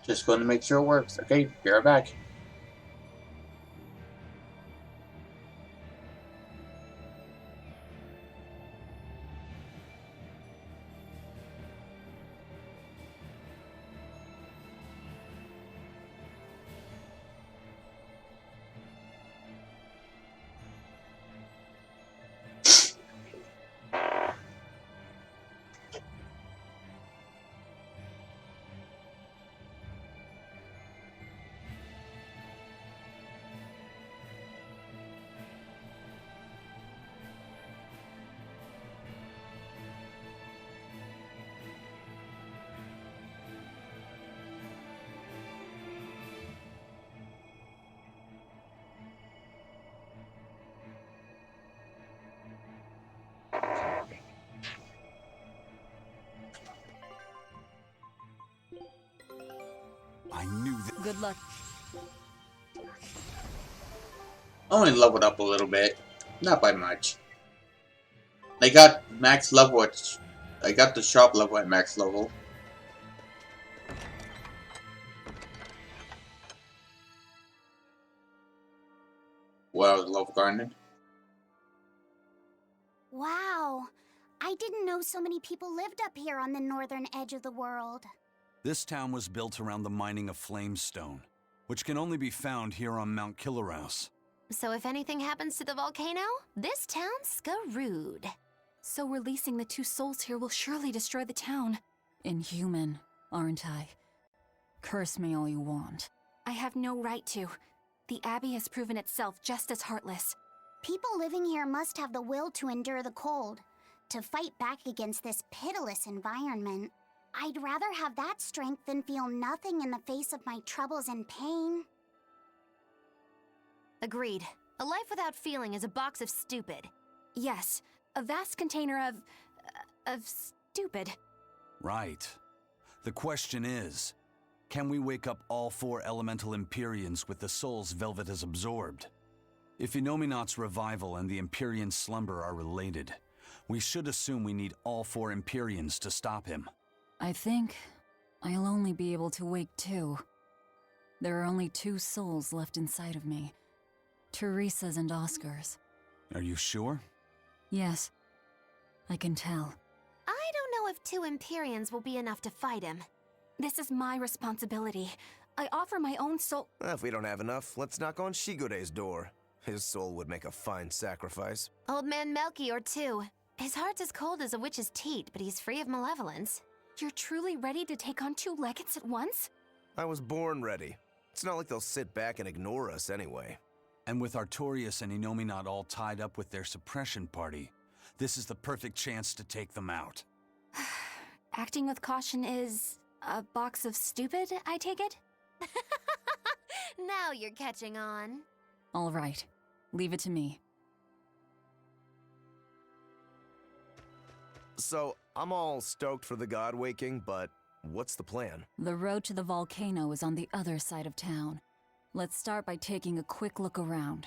Just going to make sure it works. Okay, be right back. I knew that. Good luck. Only leveled up a little bit. Not by much. I got max level at... I got the shop level at max level. Well, I was love gardening. Wow. I didn't know so many people lived up here on the northern edge of the world. This town was built around the mining of flamestone, which can only be found here on Mount Killerhouse. So if anything happens to the volcano, this town's screwed. So releasing the two souls here will surely destroy the town. Inhuman, aren't I? Curse me all you want. I have no right to. The Abbey has proven itself just as heartless. People living here must have the will to endure the cold, to fight back against this pitiless environment. I'd rather have that strength than feel nothing in the face of my troubles and pain. Agreed. A life without feeling is a box of stupid. Yes, a vast container of stupid. Right. The question is, can we wake up all 4 elemental Empyreans with the souls Velvet has absorbed? If Inominat's revival and the Empyrean slumber are related, we should assume we need all 4 Empyreans to stop him. I think I'll only be able to wake 2. There are only 2 souls left inside of me. Teresa's and Oscar's. Are you sure? Yes, I can tell. I don't know if 2 Empyreans will be enough to fight him. This is my responsibility. I offer my own soul. If we don't have enough, let's knock on Shigode's door. His soul would make a fine sacrifice. Old man Melchior, too. His heart's as cold as a witch's teat, but he's free of malevolence. You're truly ready to take on 2 legates at once? I was born ready. It's not like they'll sit back and ignore us anyway. And with Artorias and Inominat all tied up with their suppression party, this is the perfect chance to take them out. Acting with caution is a box of stupid, I take it? Now you're catching on. All right, leave it to me. So, I'm all stoked for the god waking, but what's the plan? The road to the volcano is on the other side of town. Let's start by taking a quick look around.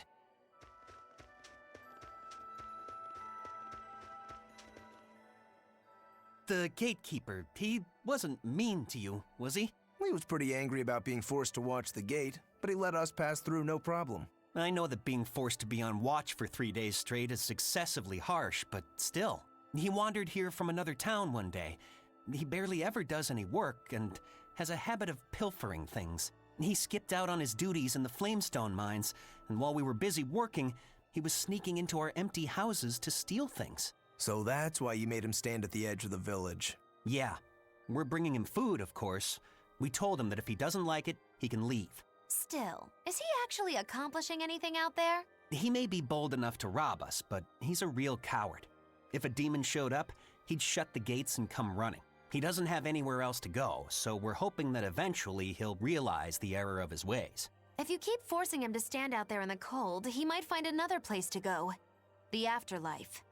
The gatekeeper, he wasn't mean to you, was he? He was pretty angry about being forced to watch the gate, but he let us pass through no problem. I know that being forced to be on watch for 3 days straight is excessively harsh, but still. He wandered here from another town one day. He barely ever does any work and has a habit of pilfering things. He skipped out on his duties in the Flamestone mines, and while we were busy working, he was sneaking into our empty houses to steal things. So that's why you made him stand at the edge of the village. Yeah. We're bringing him food, of course. We told him that if he doesn't like it, he can leave. Still, is he actually accomplishing anything out there? He may be bold enough to rob us, but he's a real coward. If a demon showed up, he'd shut the gates and come running. He doesn't have anywhere else to go, so we're hoping that eventually he'll realize the error of his ways. If you keep forcing him to stand out there in the cold, he might find another place to go. The afterlife.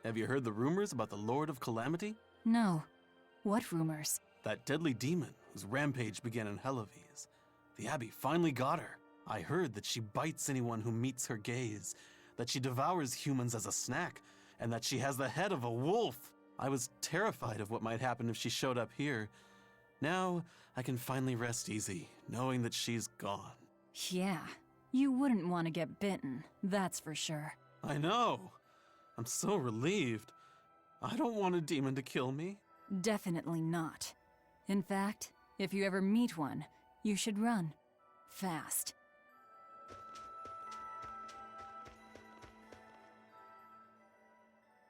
Have you heard the rumors about the Lord of Calamity? No. What rumors? That deadly demon whose rampage began in Helaves. The Abbey finally got her. I heard that she bites anyone who meets her gaze, that she devours humans as a snack, and that she has the head of a wolf. I was terrified of what might happen if she showed up here. Now, I can finally rest easy, knowing that she's gone. Yeah, you wouldn't want to get bitten, that's for sure. I know. I'm so relieved. I don't want a demon to kill me. Definitely not. In fact, if you ever meet one, you should run. Fast.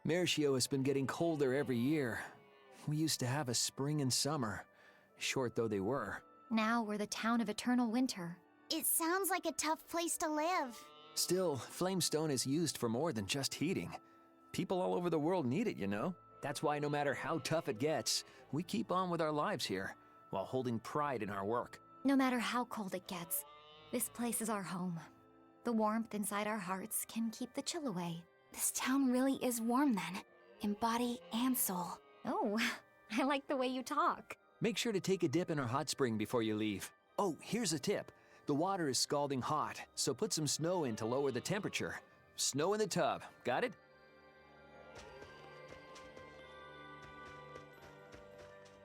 Mercio has been getting colder every year. We used to have a spring and summer, short though they were. Now we're the town of eternal winter. It sounds like a tough place to live. Still, Flamestone is used for more than just heating. People all over the world need it, you know? That's why no matter how tough it gets, we keep on with our lives here, while holding pride in our work. No matter how cold it gets, this place is our home. The warmth inside our hearts can keep the chill away. This town really is warm then, in body and soul. Oh, I like the way you talk. Make sure to take a dip in our hot spring before you leave. Oh, here's a tip. The water is scalding hot, so put some snow in to lower the temperature. Snow in the tub, got it?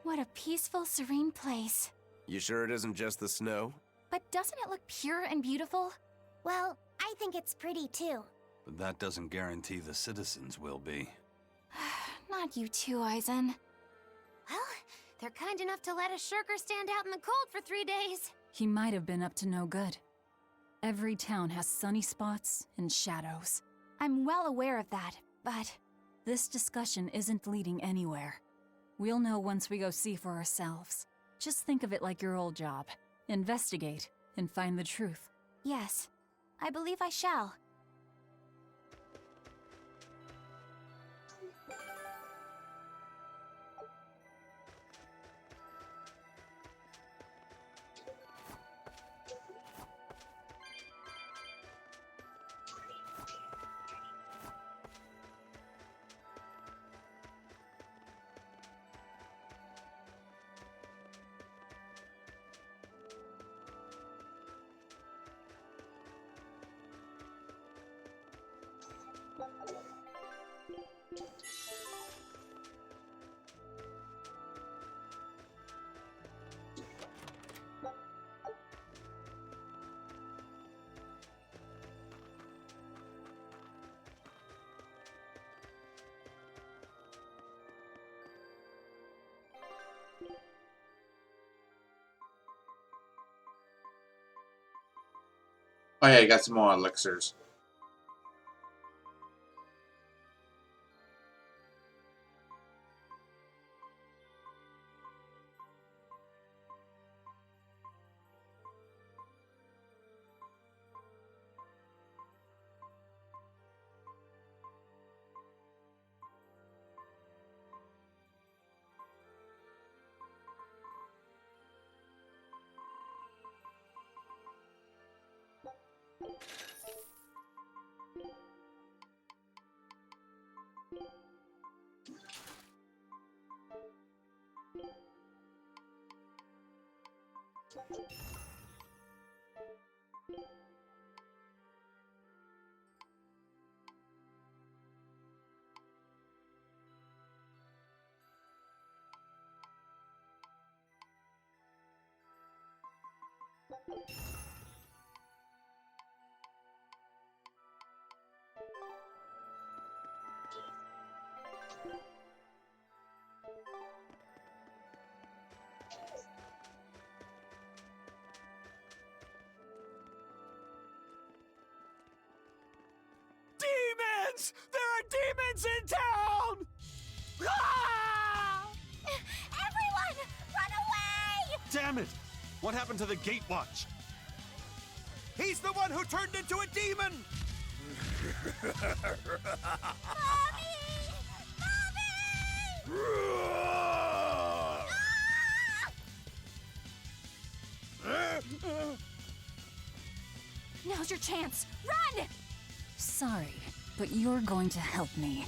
What a peaceful, serene place. You sure it isn't just the snow? But doesn't it look pure and beautiful? Well, I think it's pretty too. But that doesn't guarantee the citizens will be. Not you too, Eisen. Well, they're kind enough to let a shirker stand out in the cold for 3 days. He might have been up to no good. Every town has sunny spots and shadows. I'm well aware of that, but this discussion isn't leading anywhere. We'll know once we go see for ourselves. Just think of it like your old job. Investigate and find the truth. Yes, I believe I shall. Oh yeah, I got some more elixirs. Demons! There are demons in town! Ah! Everyone, run away! Damn it! What happened to the gate watch? He's the one who turned into a demon! Mommy! Now's your chance. Run! Sorry, but you're going to help me.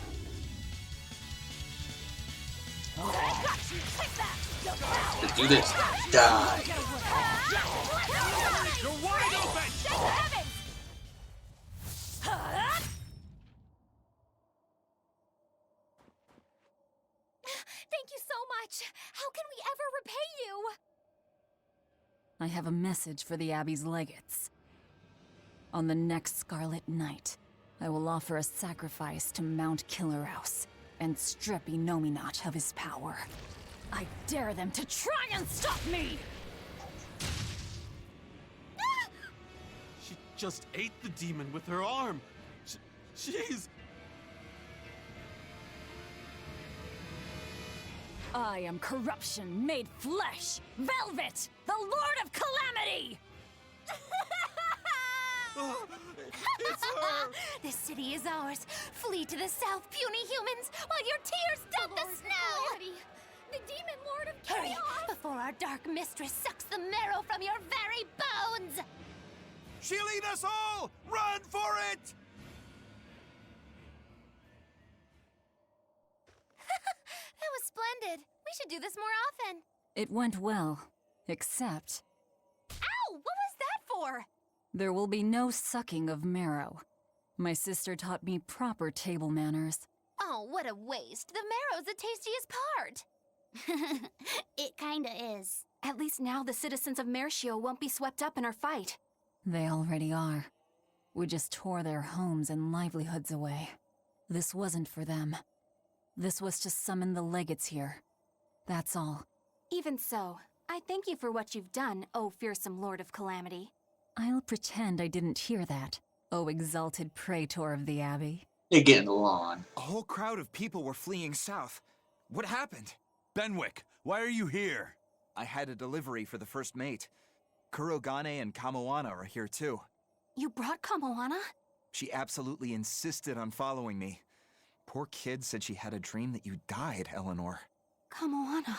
Let's do this. Die. You're wide open! Thank you so much! How can we ever repay you? I have a message for the Abbey's legates. On the next Scarlet Night, I will offer a sacrifice to Mount Killerhouse and strip Inominat of his power. I dare them to try and stop me! She just ate the demon with her arm. She's... I am corruption made flesh! Velvet! The Lord of Calamity! It's her! This city is ours. Flee to the south, puny humans, while your tears dot the snow! The demon Lord of Hurry, Chaos! before our dark mistress sucks the marrow from your very bones! She'll eat us all! Run for it! That was splendid. We should do this more often. It went well, except Ow! What was that for? there will be no sucking of marrow. My sister taught me proper table manners. Oh, what a waste. The marrow's the tastiest part. It kinda is. At least now the citizens of Mercio won't be swept up in our fight. They already are. We just tore their homes and livelihoods away. This wasn't for them. This was to summon the legates here. That's all. Even so, I thank you for what you've done, O fearsome Lord of Calamity. I'll pretend I didn't hear that, O exalted praetor of the Abbey. They're getting along. A whole crowd of people were fleeing south. What happened? Benwick, why are you here? I had a delivery for the first mate. Kurogane and Kamoana are here too. You brought Kamoana? She absolutely insisted on following me. Poor kid said she had a dream that you died, Eleanor. Kamoana.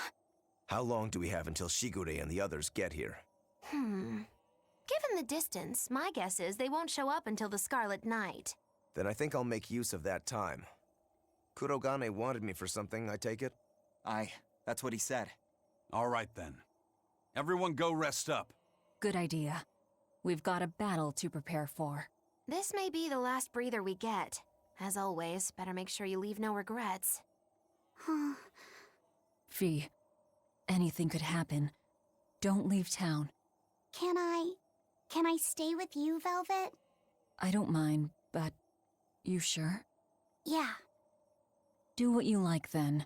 How long do we have until Shigure and the others get here? Given the distance, my guess is they won't show up until the Scarlet Night. Then I think I'll make use of that time. Kurogane wanted me for something, I take it? Aye, that's what he said. All right then. Everyone go rest up. Good idea. We've got a battle to prepare for. This may be the last breather we get. As always, better make sure you leave no regrets. Fee, anything could happen. Don't leave town. Can I stay with you, Velvet? I don't mind, but you sure? Yeah. Do what you like then.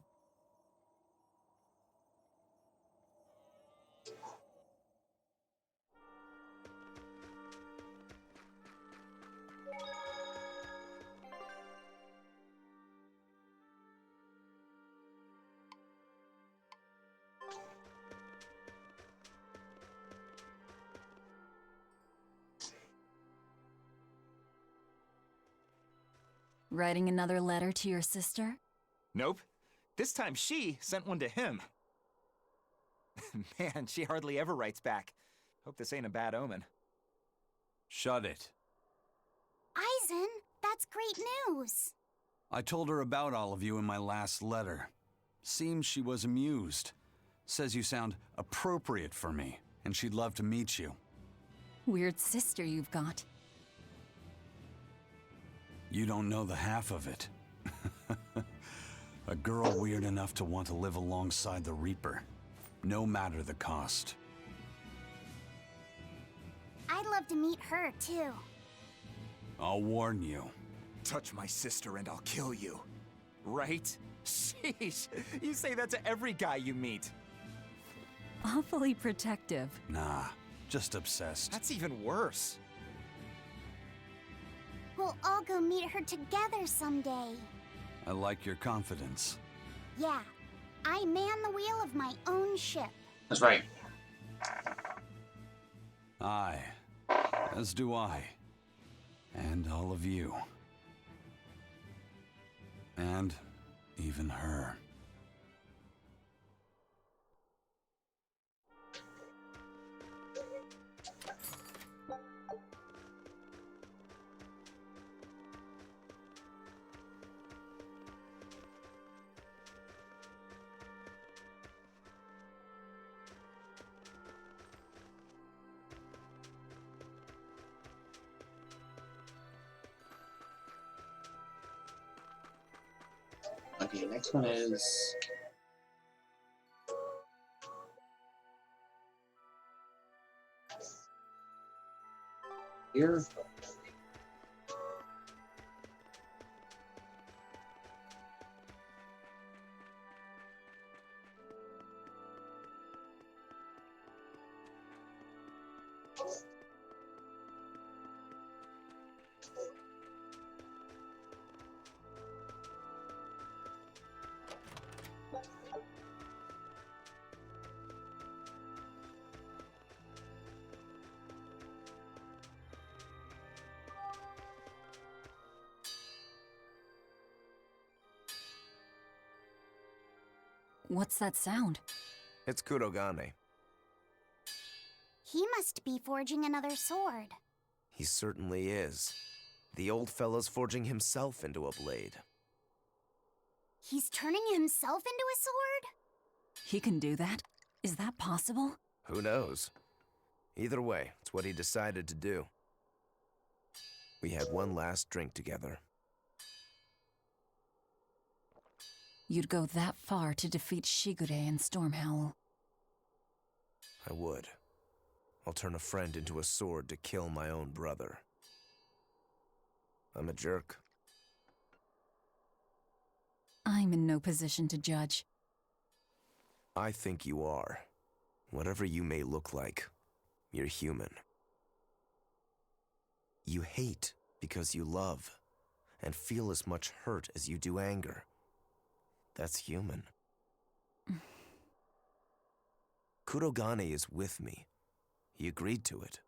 Writing another letter to your sister? Nope. This time she sent one to him. Man, she hardly ever writes back. Hope this ain't a bad omen. Shut it. Aizen, that's great news. I told her about all of you in my last letter. Seems she was amused. Says you sound appropriate for me, and she'd love to meet you. Weird sister you've got. You don't know the half of it. A girl weird enough to want to live alongside the Reaper, no matter the cost. I'd love to meet her, too. I'll warn you. Touch my sister and I'll kill you. Right? Sheesh, you say that to every guy you meet. Awfully protective. Nah, just obsessed. That's even worse. We'll all go meet her together someday. I like your confidence. Yeah, I man the wheel of my own ship. That's right. Aye, as do I. And all of you. And even her. Okay, next one is here. What's that sound? It's Kurogane. He must be forging another sword. He certainly is. The old fella's forging himself into a blade. He's turning himself into a sword? He can do that? Is that possible? Who knows? Either way, it's what he decided to do. We had one last drink together. You'd go that far to defeat Shigure and Stormhowl. I would. I'll turn a friend into a sword to kill my own brother. I'm a jerk. I'm in no position to judge. I think you are. Whatever you may look like, you're human. You hate because you love, and feel as much hurt as you do anger. That's human. Kurogane is with me. He agreed to it.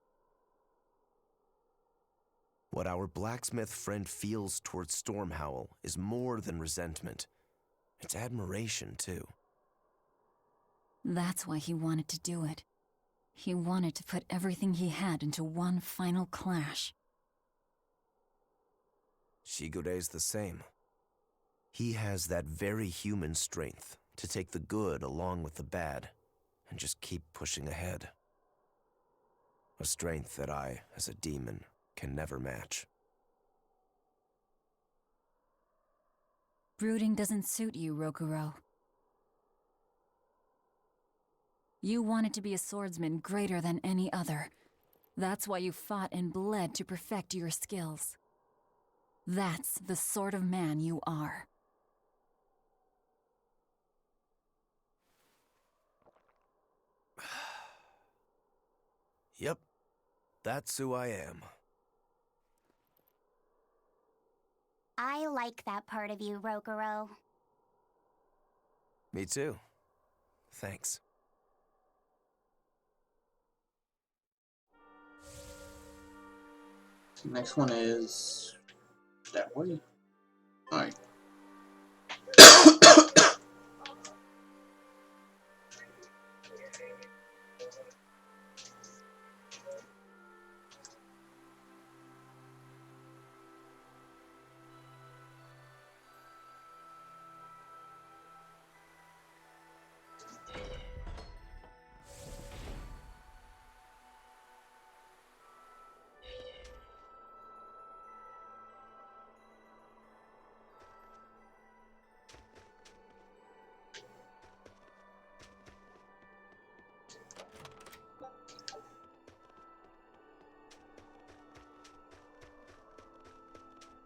What our blacksmith friend feels towards Stormhowl is more than resentment. It's admiration, too. That's why he wanted to do it. He wanted to put everything he had into one final clash. Shigure's the same. He has that very human strength to take the good along with the bad and just keep pushing ahead. A strength that I, as a demon, can never match. Brooding doesn't suit you, Rokuro. You wanted to be a swordsman greater than any other. That's why you fought and bled to perfect your skills. That's the sort of man you are. Yep, that's who I am. I like that part of you, Rokuro. Me too. Thanks. The next one is that way. Alright.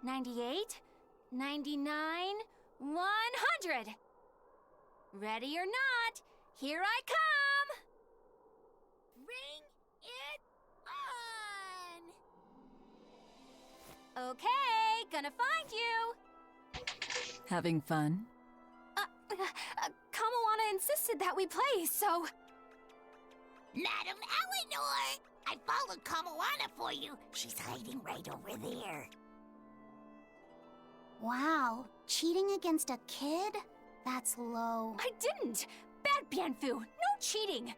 $98, $99, $100. Ready or not, here I come! Bring it on! Okay, gonna find you! Having fun? Kamawana insisted that we play, so... Madam Eleanor! I followed Kamawana for you. She's hiding right over there. Wow, cheating against a kid? That's low. I didn't! Bad Bienfu, no cheating!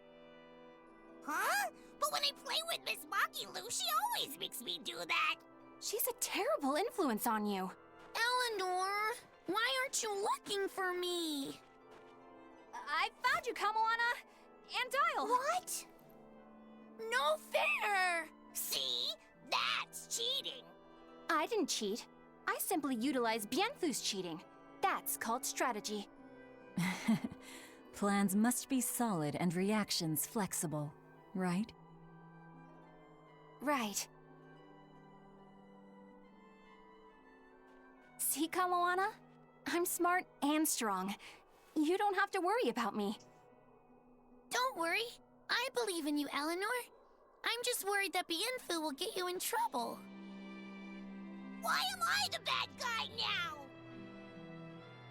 Huh? But when I play with Miss Makilu, she always makes me do that. She's a terrible influence on you. Eleanor, why aren't you looking for me? I found you, Kamawana! And Dial! What? No fair! See? That's cheating. I didn't cheat. I simply utilized Bienfu's cheating. That's called strategy. Plans must be solid and reactions flexible, right? Right. See, Kamoana? I'm smart and strong. You don't have to worry about me. Don't worry. I believe in you, Eleanor. I'm just worried that Bienfu will get you in trouble. Why am I the bad guy now?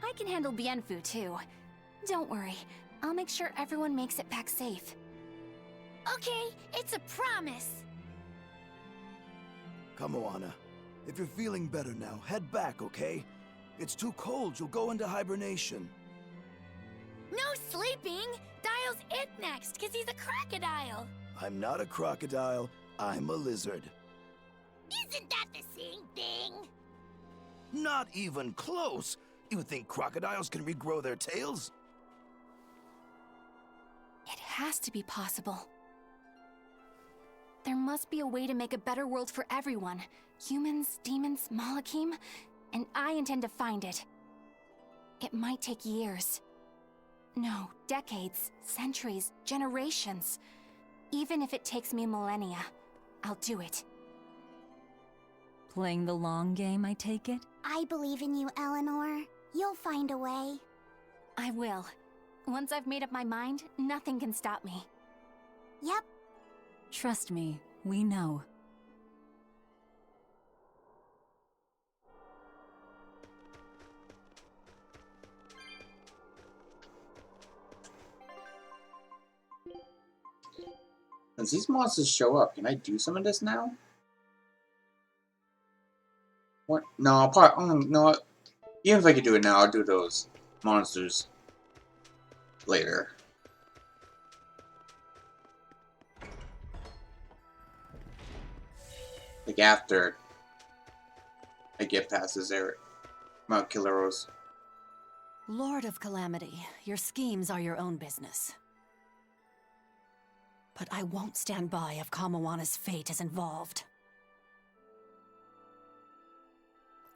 I can handle Bienfu too. Don't worry. I'll make sure everyone makes it back safe. Okay, it's a promise. Kamoana, if you're feeling better now, head back, okay? It's too cold, you'll go into hibernation. No sleeping! Dial's it next, cause he's a crocodile. I'm not a crocodile, I'm a lizard. Isn't that the same thing? Not even close! You think crocodiles can regrow their tails? It has to be possible. There must be a way to make a better world for everyone. Humans, demons, Malakim, and I intend to find it. It might take years. No, decades, centuries, generations. Even if it takes me millennia, I'll do it. Playing the long game, I take it? I believe in you, Eleanor. You'll find a way. I will. Once I've made up my mind, nothing can stop me. Yep. Trust me, we know. As these monsters show up, can I do some of this now? What? No, no. Even if I could do it now, I'll do those monsters later. Like after I get past this area. Mount Killeros. Lord of Calamity, your schemes are your own business. But I won't stand by if Kamoana's fate is involved.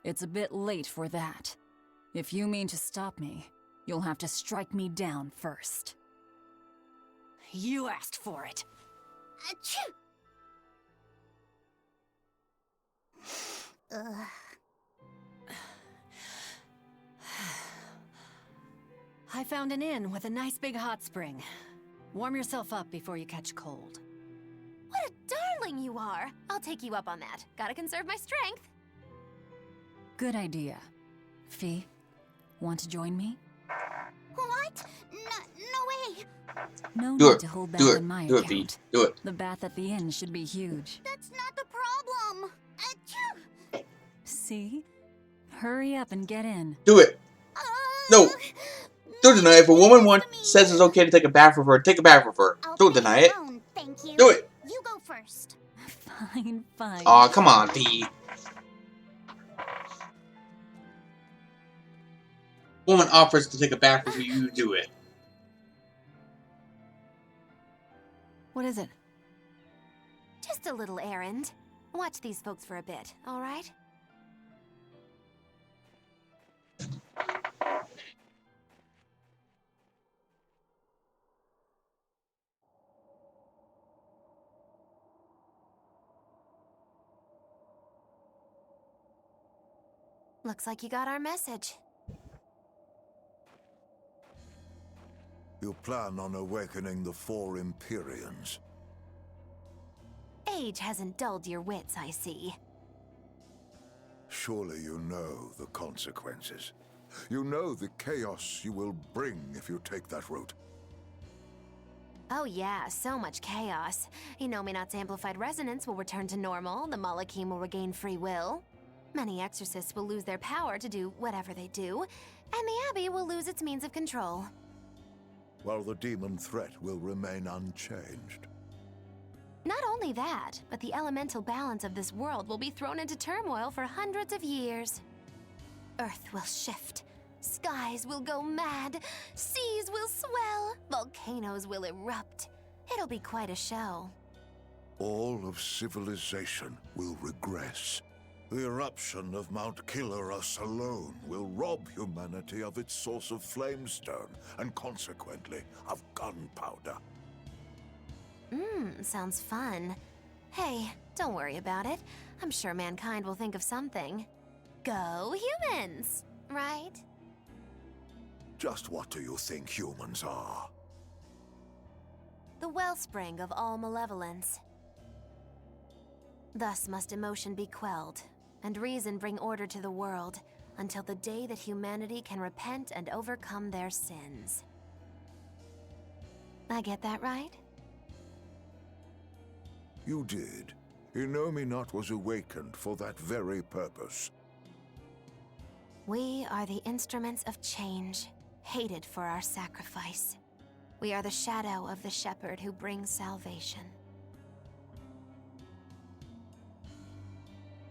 It's a bit late for that. If you mean to stop me, you'll have to strike me down first. You asked for it. Achoo! Ugh. I found an inn with a nice big hot spring. Warm yourself up before you catch cold. What a darling you are! I'll take you up on that. Gotta conserve my strength. Good idea. Fee, want to join me? What? No way! No Do need it. to hold back Do it. on my Do it, account. Fee. Do it. The bath at the inn should be huge. That's not the problem! Achoo! See? Hurry up and get in. Do it. No. Don't deny it. If a woman says it's okay to take a bath with her, take a bath with her. Don't deny it. Thank you. Do it. You go first. Fine, fine. Aw, come on, Fee. Woman offers to take a bath with you, you do it. What is it? Just a little errand. Watch these folks for a bit, all right? Looks like you got our message. You plan on awakening the 4 Empyreans. Age hasn't dulled your wits, I see. Surely you know the consequences. You know the chaos you will bring if you take that route. Oh yeah, so much chaos. Inominat's amplified resonance will return to normal, the Malakim will regain free will. Many exorcists will lose their power to do whatever they do, and the Abbey will lose its means of control. While the demon threat will remain unchanged. Not only that, but the elemental balance of this world will be thrown into turmoil for hundreds of years. Earth will shift, skies will go mad, seas will swell, volcanoes will erupt. It'll be quite a show. All of civilization will regress. The eruption of Mount Killeros alone will rob humanity of its source of flamestone, and consequently, of gunpowder. Sounds fun. Hey, don't worry about it. I'm sure mankind will think of something. Go humans, right? Just what do you think humans are? The wellspring of all malevolence. Thus must emotion be quelled, and reason bring order to the world, until the day that humanity can repent and overcome their sins. I get that right? You did. Inominat was awakened for that very purpose. We are the instruments of change, hated for our sacrifice. We are the shadow of the shepherd who brings salvation.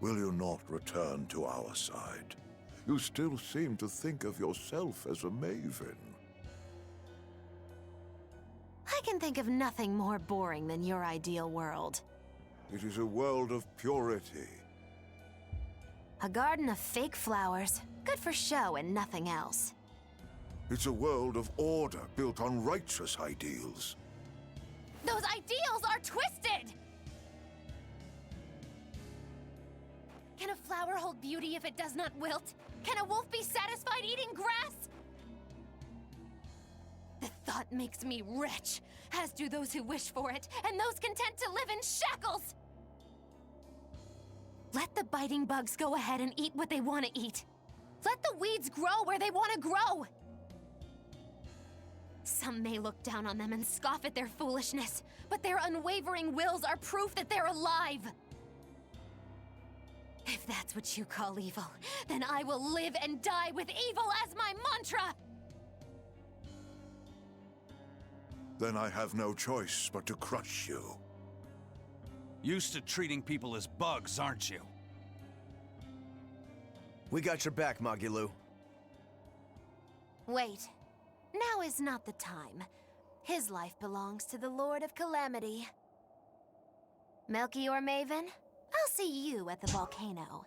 Will you not return to our side? You still seem to think of yourself as a maven. I can think of nothing more boring than your ideal world. It is a world of purity. A garden of fake flowers, good for show and nothing else. It's a world of order built on righteous ideals. Those ideals are twisted! Can a flower hold beauty if it does not wilt? Can a wolf be satisfied eating grass? The thought makes me rich, as do those who wish for it, and those content to live in shackles! Let the biting bugs go ahead and eat what they want to eat. Let the weeds grow where they want to grow. Some may look down on them and scoff at their foolishness, but their unwavering wills are proof that they're alive. If that's what you call evil, then I will live and die with evil as my mantra! Then I have no choice but to crush you. Used to treating people as bugs, aren't you? We got your back, Magilu. Wait. Now is not the time. His life belongs to the Lord of Calamity. Melchior Maven, I'll see you at the volcano.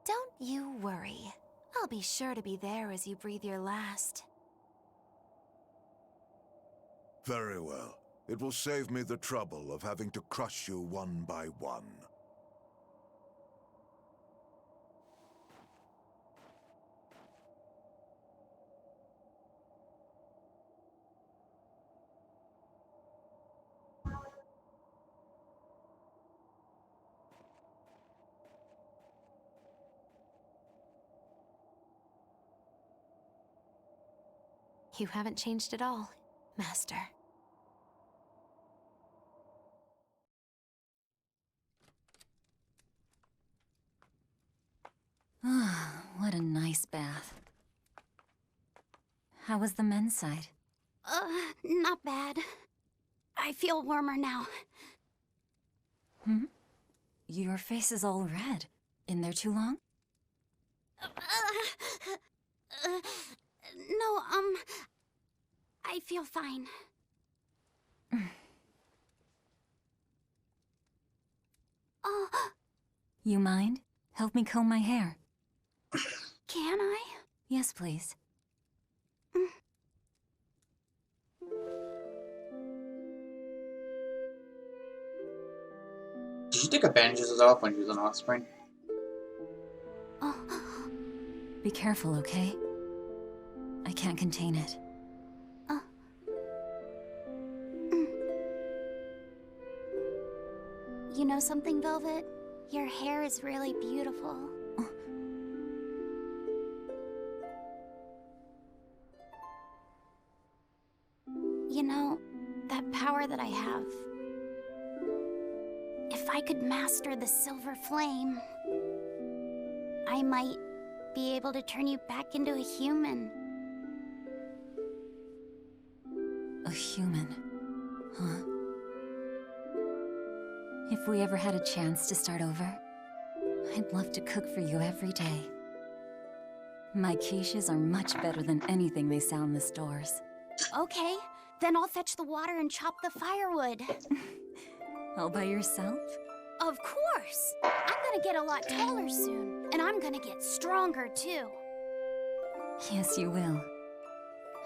Don't you worry. I'll be sure to be there as you breathe your last. Very well. It will save me the trouble of having to crush you one by one. You haven't changed at all, Master. Ah, what a nice bath. How was the men's side? Not bad. I feel warmer now. Hmm? Your face is all red. In there too long? No, I feel fine. You mind? Help me comb my hair. Can I? Yes, please. Did she take her bandages off when she was on Offspring? Be careful, okay? I can't contain it. You know something, Velvet? Your hair is really beautiful. You know, that power that I have. If I could master the silver flame, I might be able to turn you back into a human. A human, huh? If we ever had a chance to start over, I'd love to cook for you every day. My quiches are much better than anything they sell in the stores. Okay, then I'll fetch the water and chop the firewood. All by yourself? Of course! I'm gonna get a lot taller soon, and I'm gonna get stronger too. Yes, you will.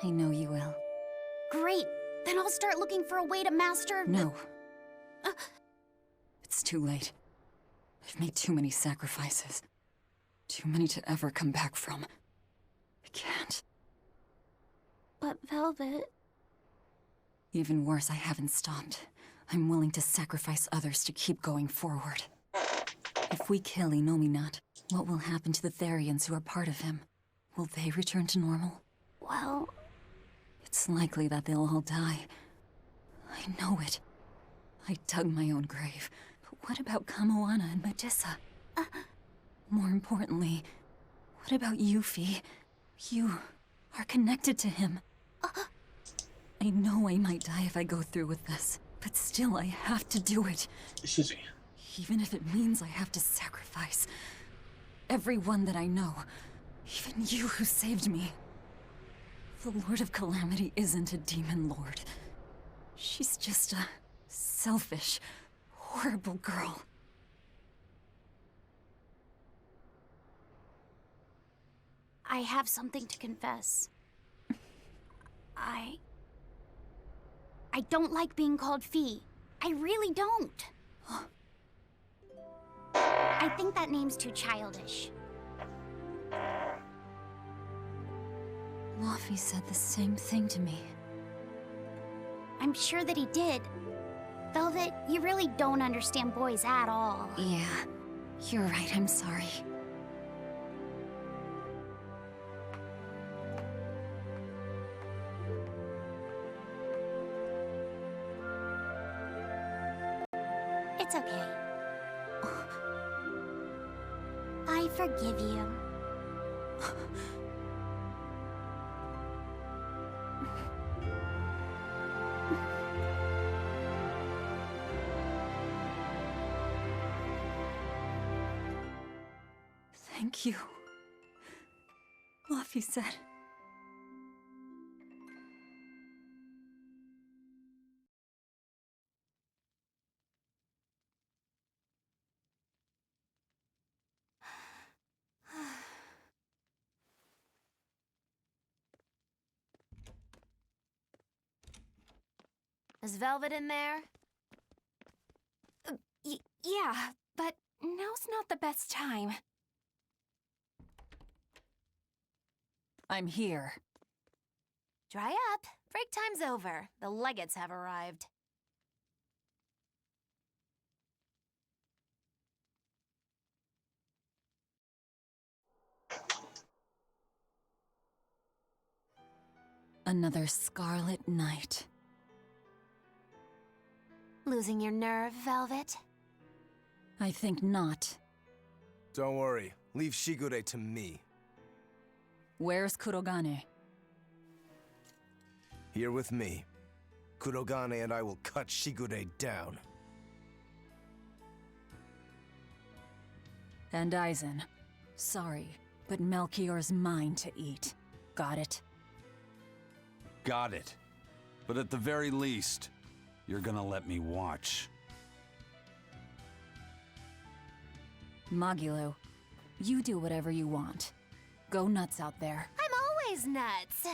I know you will. Great! Then I'll start looking for a way to master... No. It's too late. I've made too many sacrifices. Too many to ever come back from. I can't. But Velvet... Even worse, I haven't stopped. I'm willing to sacrifice others to keep going forward. If we kill Inominat, what will happen to the Therians who are part of him? Will they return to normal? Well... It's likely that they'll all die. I know it. I dug my own grave. But what about Kamoana and Medissa? More importantly, what about Yuffie? You are connected to him. I know I might die if I go through with this, but still I have to do it. Excuse me. Even if it means I have to sacrifice everyone that I know, even you who saved me. The Lord of Calamity isn't a demon lord. She's just a selfish, horrible girl. I have something to confess. I don't like being called Fee. I really don't. I think that name's too childish. Luffy said the same thing to me. I'm sure that he did. Velvet, you really don't understand boys at all. Yeah, you're right, I'm sorry. It's okay. I forgive you. Thank you. Luffy said. Is Velvet in there? Yeah, but now's not the best time. I'm here. Dry up. Break time's over. The legates have arrived. Another scarlet night. Losing your nerve, Velvet? I think not. Don't worry. Leave Shigure to me. Where's Kurogane? Here with me. Kurogane and I will cut Shigure down. And Aizen. Sorry, but Melchior's mine to eat. Got it? Got it. But at the very least, you're gonna let me watch. Magilo, you do whatever you want. Go nuts out there. I'm always nuts.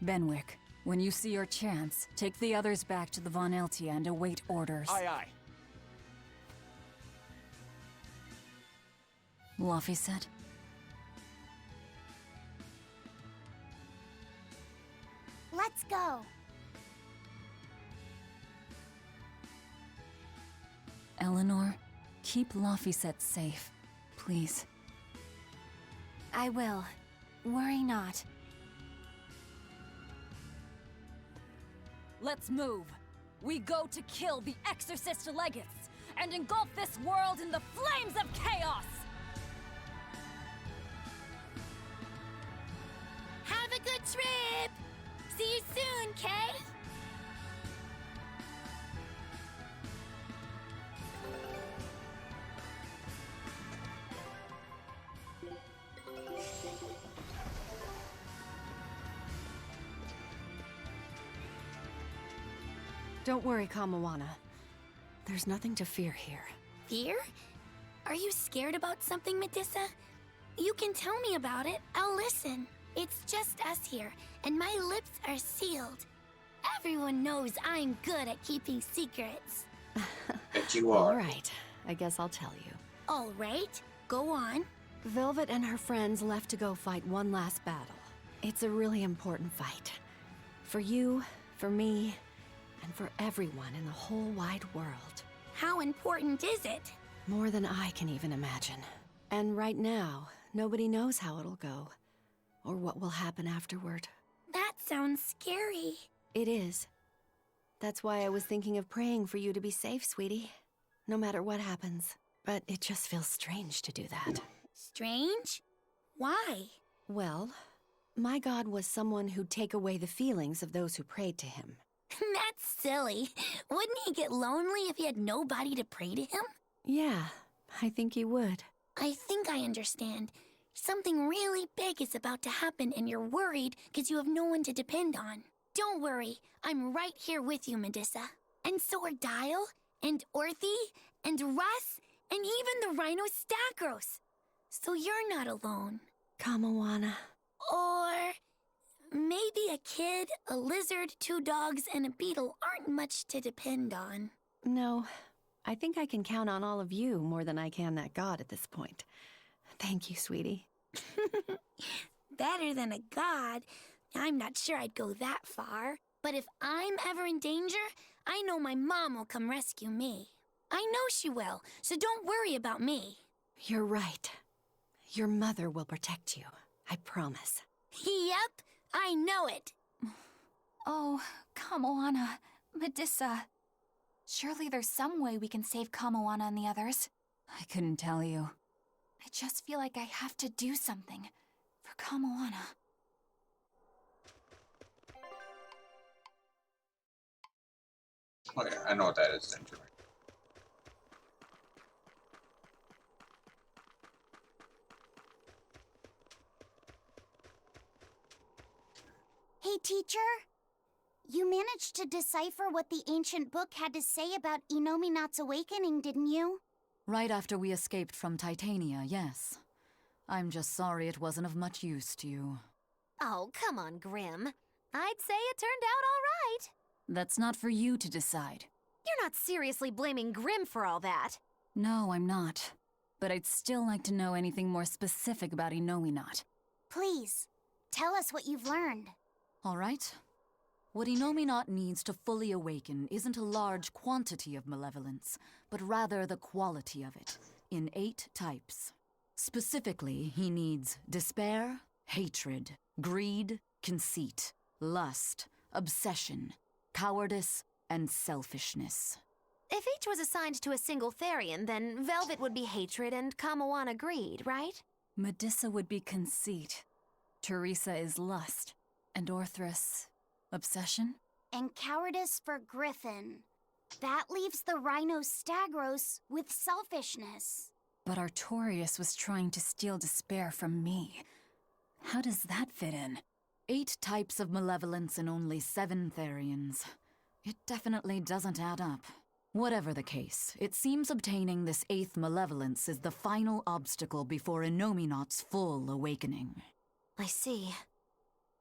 Benwick, when you see your chance, take the others back to the Von Eltia and await orders. Aye, aye. Luffy said. Let's go. Eleanor, keep Laphicet safe, please. I will. Worry not. Let's move. We go to kill the Exorcist Legates and engulf this world in the flames of chaos! Have a good trip! See you soon, Kay! Don't worry, Kamoana. There's nothing to fear here. Fear? Are you scared about something, Medissa? You can tell me about it. I'll listen. It's just us here, and my lips are sealed. Everyone knows I'm good at keeping secrets. But you are. All right. I guess I'll tell you. All right. Go on. Velvet and her friends left to go fight one last battle. It's a really important fight. For you, for me, and for everyone in the whole wide world. How important is it? More than I can even imagine. And right now, nobody knows how it'll go. Or what will happen afterward. That sounds scary. It is. That's why I was thinking of praying for you to be safe, sweetie. No matter what happens. But it just feels strange to do that. Strange? Why? Well, my God was someone who'd take away the feelings of those who prayed to him. That's silly. Wouldn't he get lonely if he had nobody to pray to him? Yeah, I think he would. I think I understand. Something really big is about to happen and you're worried because you have no one to depend on. Don't worry, I'm right here with you, Medusa. And so are Dial, and Orthy, and Russ, and even the Rhino Stagros. So you're not alone. Kamawana. Or maybe a kid, a lizard, 2 dogs, and a beetle aren't much to depend on. No, I think I can count on all of you more than I can that God at this point. Thank you, sweetie. Better than a god. I'm not sure I'd go that far. But if I'm ever in danger, I know my mom will come rescue me. I know she will, so don't worry about me. You're right. Your mother will protect you. I promise. Yep, I know it. Oh, Kamoana, Medusa. Surely there's some way we can save Kamoana and the others. I couldn't tell you. I just feel like I have to do something for Kamoana. Oh yeah, I know what that is, Benjamin. Hey, teacher. You managed to decipher what the ancient book had to say about Inominat's awakening, didn't you? Right after we escaped from Titania, yes. I'm just sorry it wasn't of much use to you. Oh, come on, Grim. I'd say it turned out all right. That's not for you to decide. You're not seriously blaming Grim for all that. No, I'm not. But I'd still like to know anything more specific about Inominat. Please, tell us what you've learned. All right. What Inominat needs to fully awaken isn't a large quantity of malevolence, but rather the quality of it, in 8 types. Specifically, he needs despair, hatred, greed, conceit, lust, obsession, cowardice, and selfishness. If each was assigned to a single Therian, then Velvet would be hatred and Kamawana greed, right? Medusa would be conceit. Teresa is lust. And Orthrus, obsession? And cowardice for Griffin. That leaves the Rhino Stagros with selfishness. But Artorius was trying to steal despair from me. How does that fit in? 8 types of malevolence and only 7 Therians. It definitely doesn't add up. Whatever the case, it seems obtaining this 8th malevolence is the final obstacle before Inominat's full awakening. I see.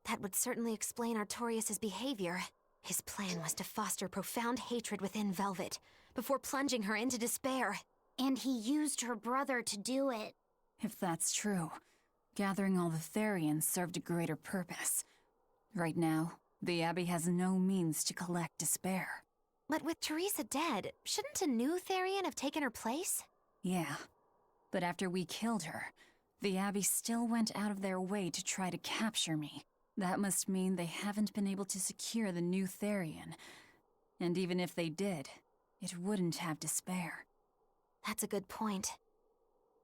That would certainly explain Artorius' behavior. His plan was to foster profound hatred within Velvet, before plunging her into despair. And he used her brother to do it. If that's true, gathering all the Therians served a greater purpose. Right now, the Abbey has no means to collect despair. But with Teresa dead, shouldn't a new Therian have taken her place? Yeah, but after we killed her, the Abbey still went out of their way to try to capture me. That must mean they haven't been able to secure the new Therian. And even if they did, it wouldn't have despair. That's a good point.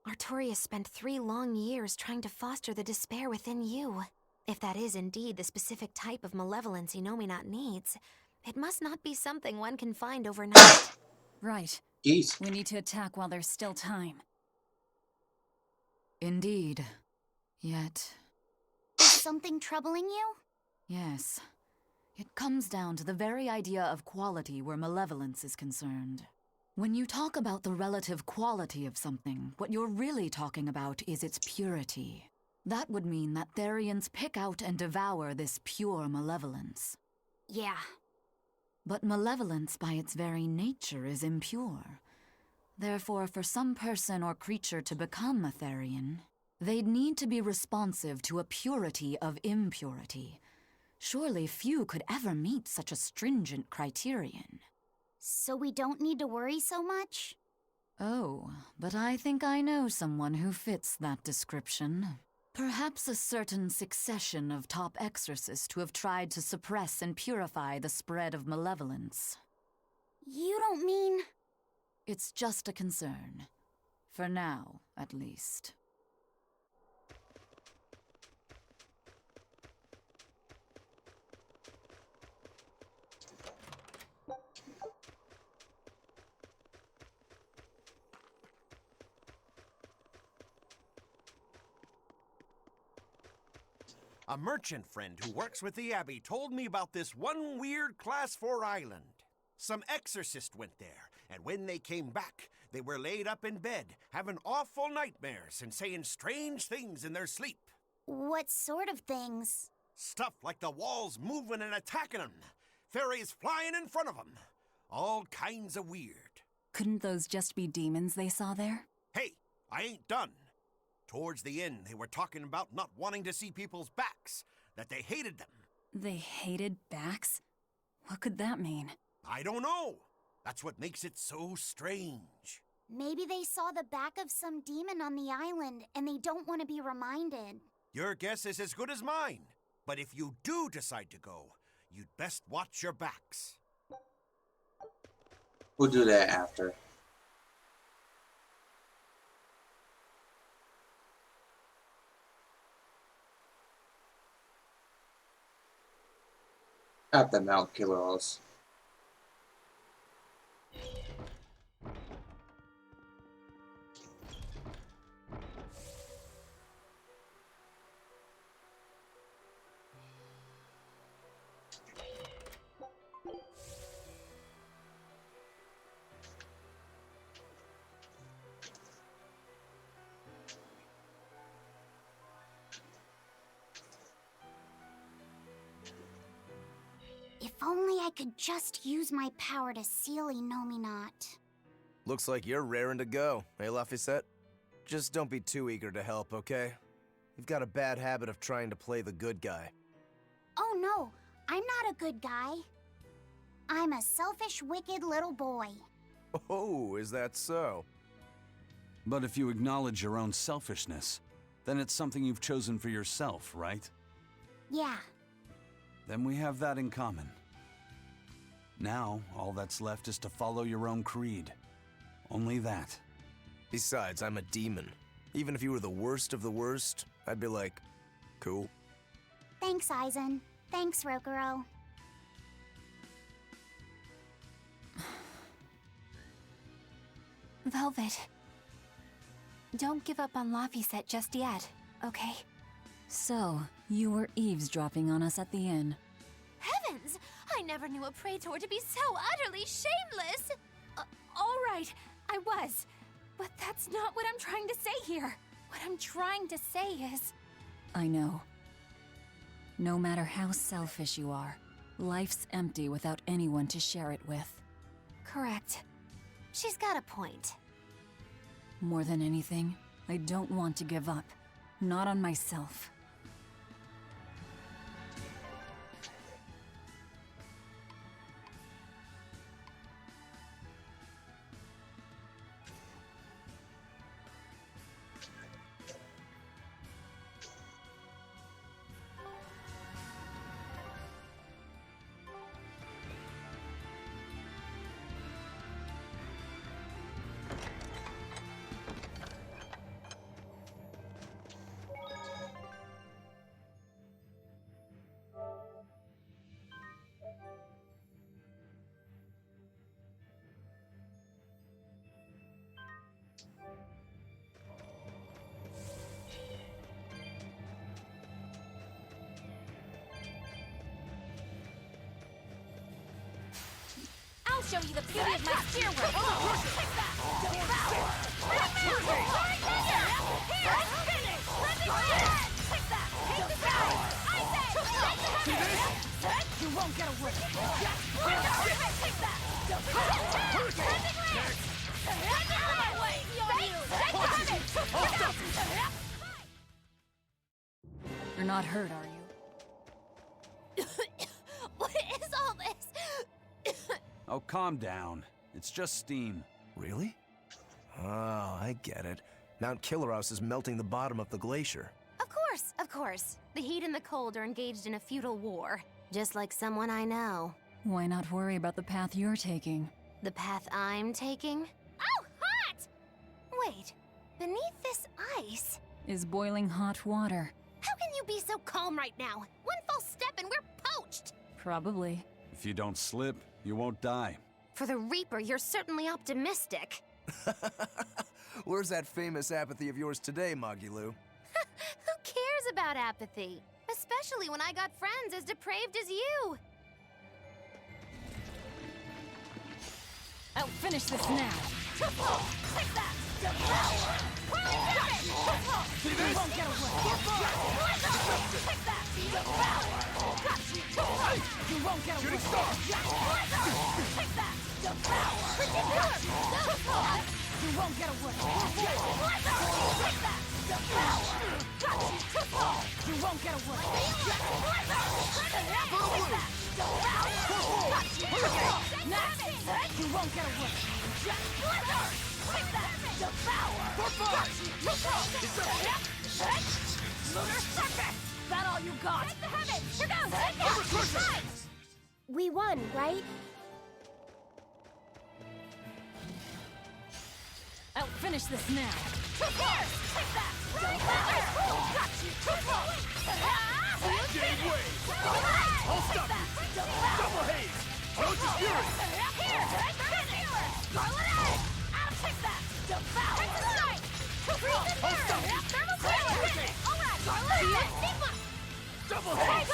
Artorius spent 3 long years trying to foster the despair within you. If that is indeed the specific type of malevolence Inominat needs, it must not be something one can find overnight. Right. Jeez. We need to attack while there's still time. Indeed. Yet... Is something troubling you? Yes. It comes down to the very idea of quality where malevolence is concerned. When you talk about the relative quality of something, what you're really talking about is its purity. That would mean that Therians pick out and devour this pure malevolence. Yeah. But malevolence by its very nature is impure. Therefore, for some person or creature to become a Therian, they'd need to be responsive to a purity of impurity. Surely few could ever meet such a stringent criterion. So we don't need to worry so much? Oh, but I think I know someone who fits that description. Perhaps a certain succession of top exorcists who have tried to suppress and purify the spread of malevolence. You don't mean... It's just a concern. For now, at least. A merchant friend who works with the Abbey told me about this one weird Class 4 island. Some exorcist went there, and when they came back, they were laid up in bed, having awful nightmares and saying strange things in their sleep. What sort of things? Stuff like the walls moving and attacking them, fairies flying in front of them. All kinds of weird. Couldn't those just be demons they saw there? Hey, I ain't done. Towards the end, they were talking about not wanting to see people's backs, that they hated them. They hated backs? What could that mean? I don't know. That's what makes it so strange. Maybe they saw the back of some demon on the island, and they don't want to be reminded. Your guess is as good as mine. But if you do decide to go, you'd best watch your backs. We'll do that after. At the Mount Killers. If only I could just use my power to seal Enominat. Looks like you're raring to go, eh, Laphicet? Just don't be too eager to help, okay? You've got a bad habit of trying to play the good guy. Oh no, I'm not a good guy. I'm a selfish, wicked little boy. Oh, is that so? But if you acknowledge your own selfishness, then it's something you've chosen for yourself, right? Yeah. Then we have that in common. Now, all that's left is to follow your own creed. Only that. Besides, I'm a demon. Even if you were the worst of the worst, I'd be like, cool. Thanks, Aizen. Thanks, Rokuro. Velvet. Don't give up on Laphicet just yet, okay? So, you were eavesdropping on us at the inn. Heavens! I never knew a praetor to be so utterly shameless! All right, I was. But that's not what I'm trying to say here. What I'm trying to say is... I know. No matter how selfish you are, life's empty without anyone to share it with. Correct. She's got a point. More than anything, I don't want to give up. Not on myself. I'll show you the beauty of my spear work. Take that! Devour! Right here! Here! Finish! Let me see! Take that! Take this out! I say! You won't get away! Take that! Trending land! You're not hurt, are you? What is all this? Oh, calm down. It's just steam. Really? Oh, I get it. Mount Killeros is melting the bottom of the glacier. Of course, of course. The heat and the cold are engaged in a futile war. Just like someone I know. Why not worry about the path you're taking? The path I'm taking? Oh, hot! Wait, beneath this ice... Is boiling hot water. How can you be so calm right now? One false step and we're poached! Probably. If you don't slip, you won't die. For the Reaper, you're certainly optimistic. Where's that famous apathy of yours today, Magilou? Who cares about apathy? Especially when I got friends as depraved as you. I'll finish this now. Take that! Devour! See this? You won't get away. Take that! Devour! Got you! You won't get away. Shooting star! Take that! Devour! You won't get away. Take that! Devour! Got you! You won't get away. Take that! Devour! Got you! Next! You won't get away. Take that! Devour! Got you! Lunar Circus! That all you got? Take the heaven! Here goes! Take that! We won, right? I'll finish this now. Take that! Got you! Jade Wave! I'll stop you! Double Haze! Roach's Fury! Here! Scarlet Edge! I'll take that! Devour! I'll stop you! Thermal Clear! Alright! Scarlet Edge! Sigma! Double Haze!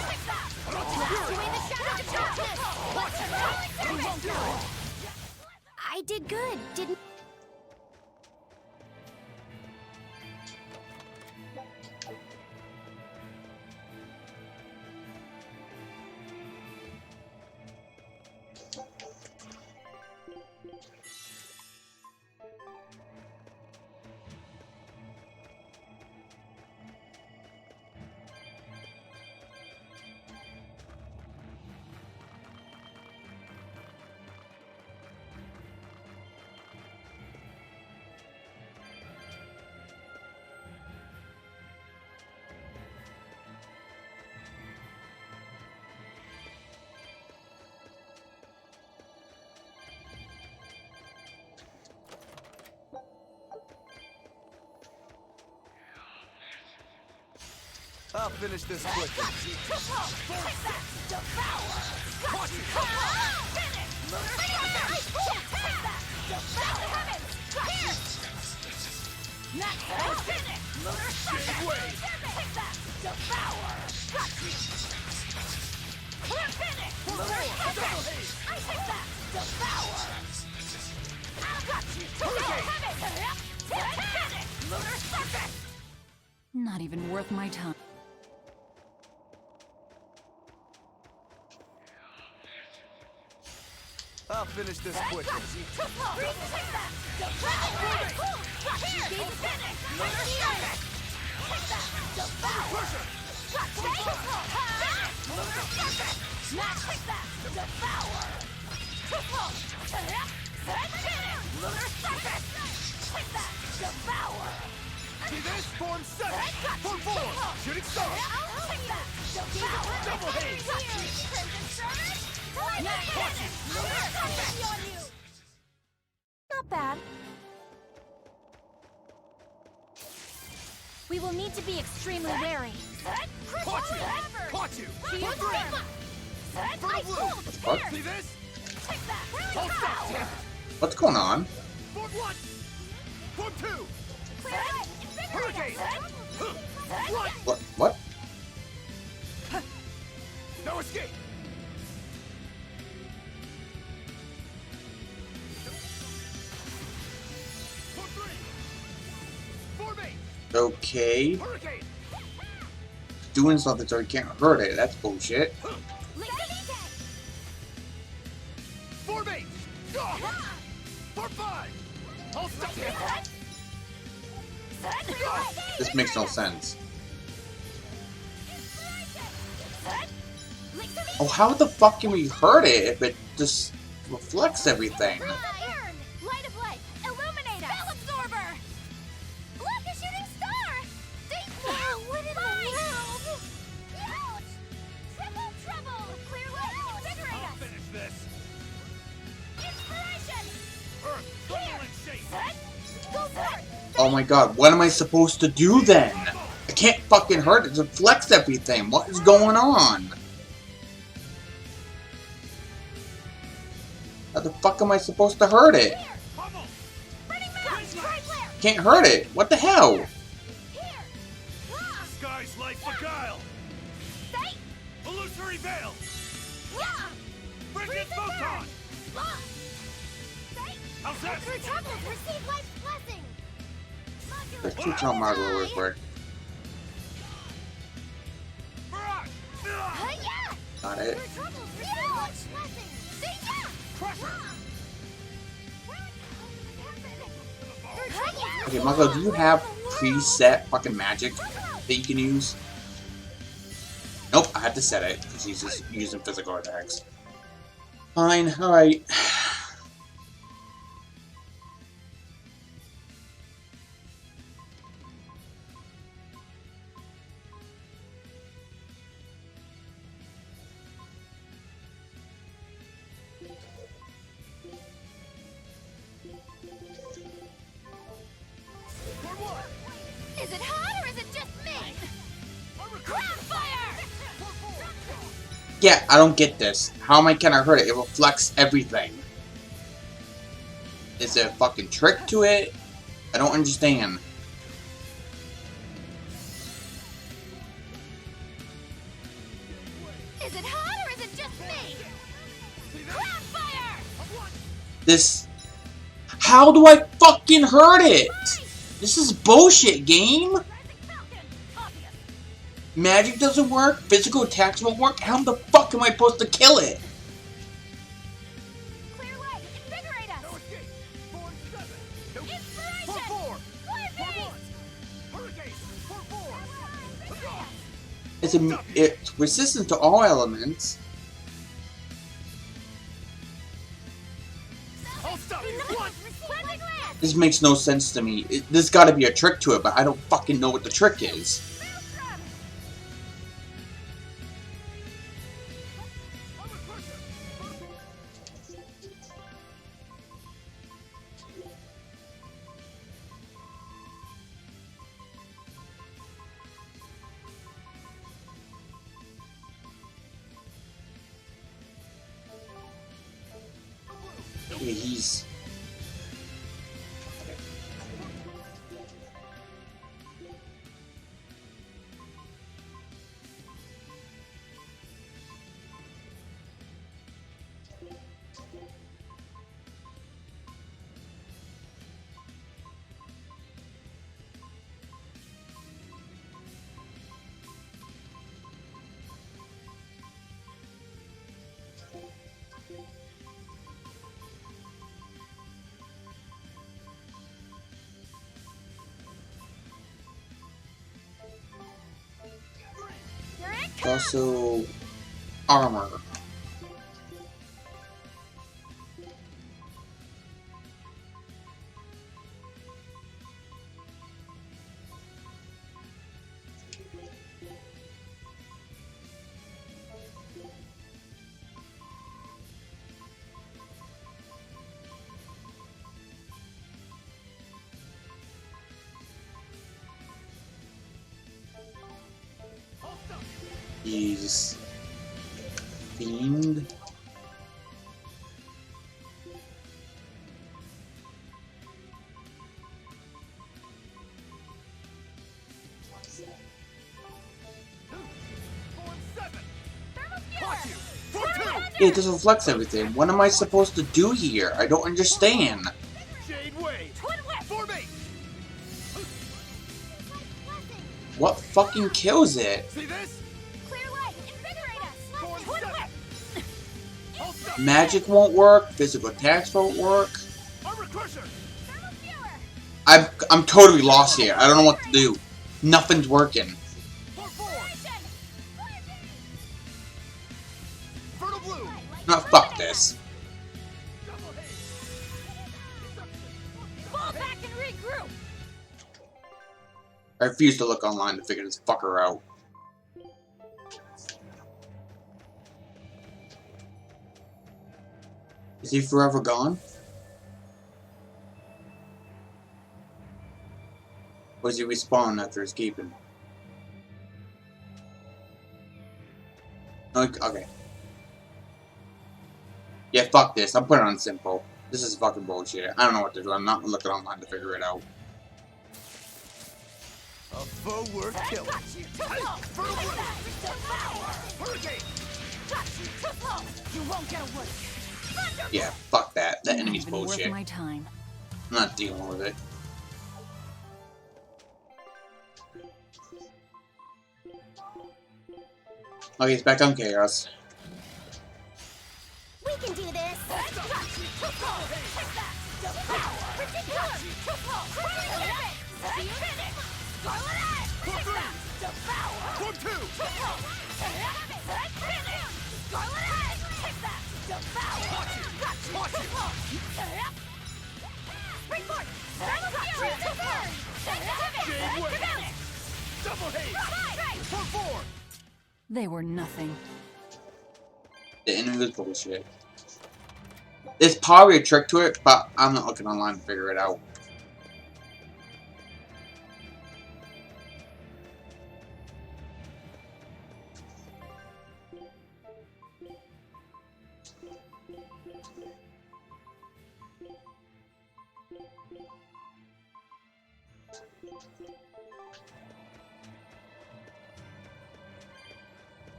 Take that! Doing the shadow of darkness! Watch it! I did good, didn't... I'll finish this quickly. Not even worth my time. I'll finish this quickly. See this? Form 7! Form 4! Shooting star! Double Haze! Not bad. We will need to be extremely wary. Caught you! Caught you! Form 3! Fertile Blue! What? See this? I'll stop you! What's going on? Form 1! Form 2! Hurricane! What? What? No escape! Form 3! Form 8! Okay. Hurricane! Doing something so he can't hurt it. That's bullshit. Form 8! This makes no sense. Oh, how the fuck can we hurt it if it just reflects everything? Light of light, illuminate us! Spell absorber! Look, a shooting star! Wow, what in the world? Ouch! Triple trouble! Clear light, invigorate us! Finish this. Inspiration! Earth, thermal in shape. Go for it! Oh my god, what am I supposed to do then? I can't fucking hurt it, it reflects everything. What is going on? How the fuck am I supposed to hurt it? Can't hurt it. What the hell? Sky's light beguile. Illusory veil. Frigid photon. How's that? Receive life's blessing! There's two time modular word. Got it. Okay, Marco, do you have preset fucking magic that you can use? Nope, I had to set it because he's just using physical attacks. Fine, alright. Is it hot or is it just me? Ground fire! Yeah, I don't get this. How am I gonna hurt it? It reflects everything. Is there a fucking trick to it? I don't understand. Is it hot or is it just me? Ground fire! This... How do I fucking hurt it? This is bullshit, game. Magic doesn't work, physical attacks won't work. How the fuck am I supposed to kill it? Clear light, invigorate us! Inspiration! It's resistant to all elements. This makes no sense to me. There's gotta be a trick to it, but I don't fucking know what the trick is. Okay, he's... also armor. He's fiend. Yeah, it just reflects everything. What am I supposed to do here? I don't understand. What fucking kills it? Magic won't work, physical attacks won't work. I'm totally lost here. I don't know what to do. Nothing's working. No, fuck this. Fall back and regroup. I refuse to look online to figure this fucker out. Is he forever gone? Or does he respawn after escaping? Okay. Yeah, fuck this. I'm putting it on simple. This is fucking bullshit. I don't know what to do. I'm not looking online to figure it out. A foe worth killing. You won't get away. Yeah, fuck that. That enemy's Not even bullshit. worth my time. I'm not dealing with it. Okay, he's back on Chaos. We can do this! They were nothing. The enemy was bullshit. There's probably a trick to it, but I'm not looking online to figure it out.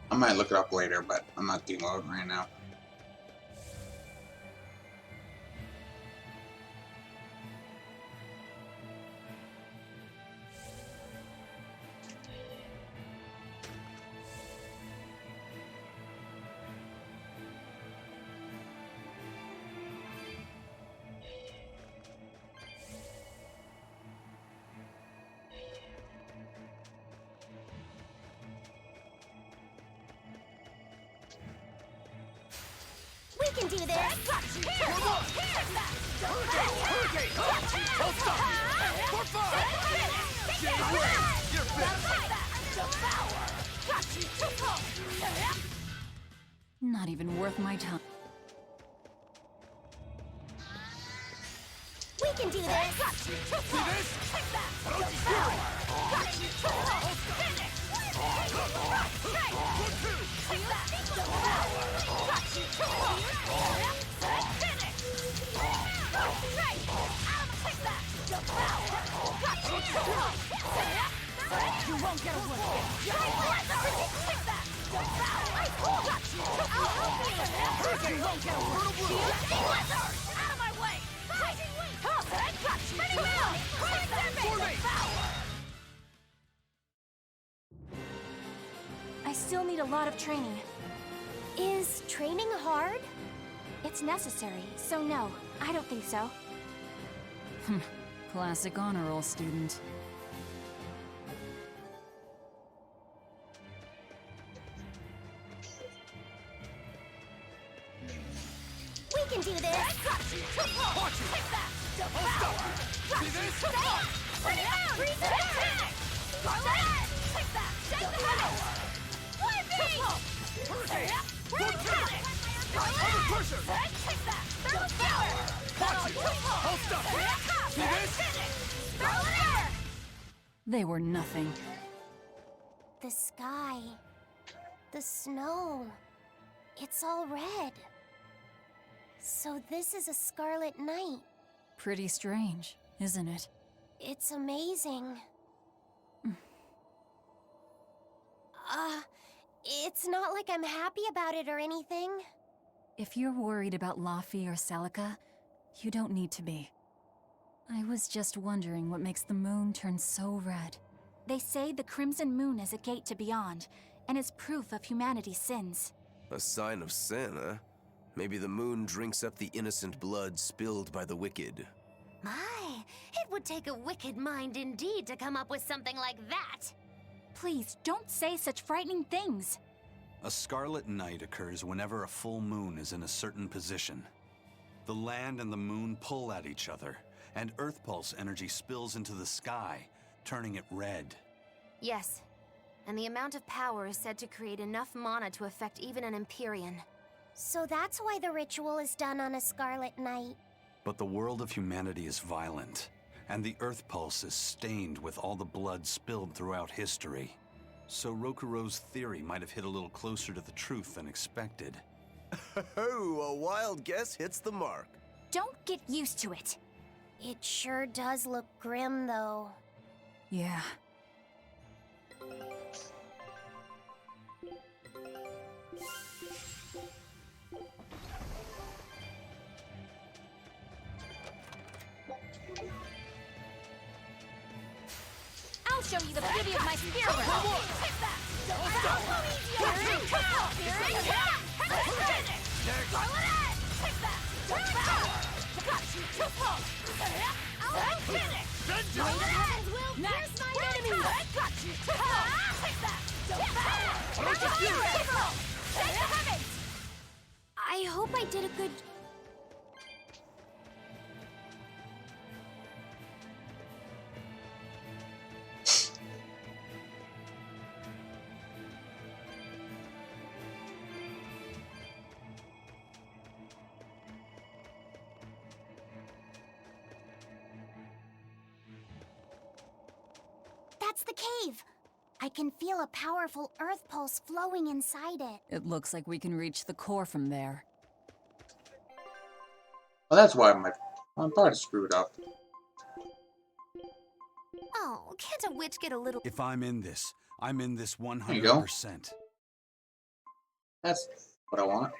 I might look it up later, but I'm not dealing with it right now. We can do this! Not even worth my time. We can do this! You won't get away. Out of my way. I still need a lot of training. Is training hard? It's necessary, so no, I don't think so. Classic honor roll student. We can do this! They were nothing. The sky. The snow. It's all red. So this is a scarlet night. Pretty strange, isn't it? It's amazing. It's not like I'm happy about it or anything. If you're worried about Laffy or Celica, you don't need to be. I was just wondering what makes the moon turn so red. They say the Crimson Moon is a gate to beyond, and is proof of humanity's sins. A sign of sin, huh? Maybe the moon drinks up the innocent blood spilled by the wicked. My, It would take a wicked mind indeed to come up with something like that. Please, don't say such frightening things. A scarlet night occurs whenever a full moon is in a certain position. The land and the moon pull at each other, and Earth Pulse energy spills into the sky, turning it red. Yes, and the amount of power is said to create enough mana to affect even an Empyrean. So that's why the ritual is done on a scarlet night. But the world of humanity is violent, and the Earth Pulse is stained with all the blood spilled throughout history. So Rokuro's theory might have hit a little closer to the truth than expected. Oh, a wild guess hits the mark. Don't get used to it. It sure does look grim, though. Yeah. I'll show you the beauty of my spirit realm. I hope I did a good... That's the cave! I can feel a powerful earth pulse flowing inside it. It looks like we can reach the core from there. Well, that's why I'm probably screwed up. Oh, can't a witch get a little... If I'm in this 100%. There you go. That's what I want.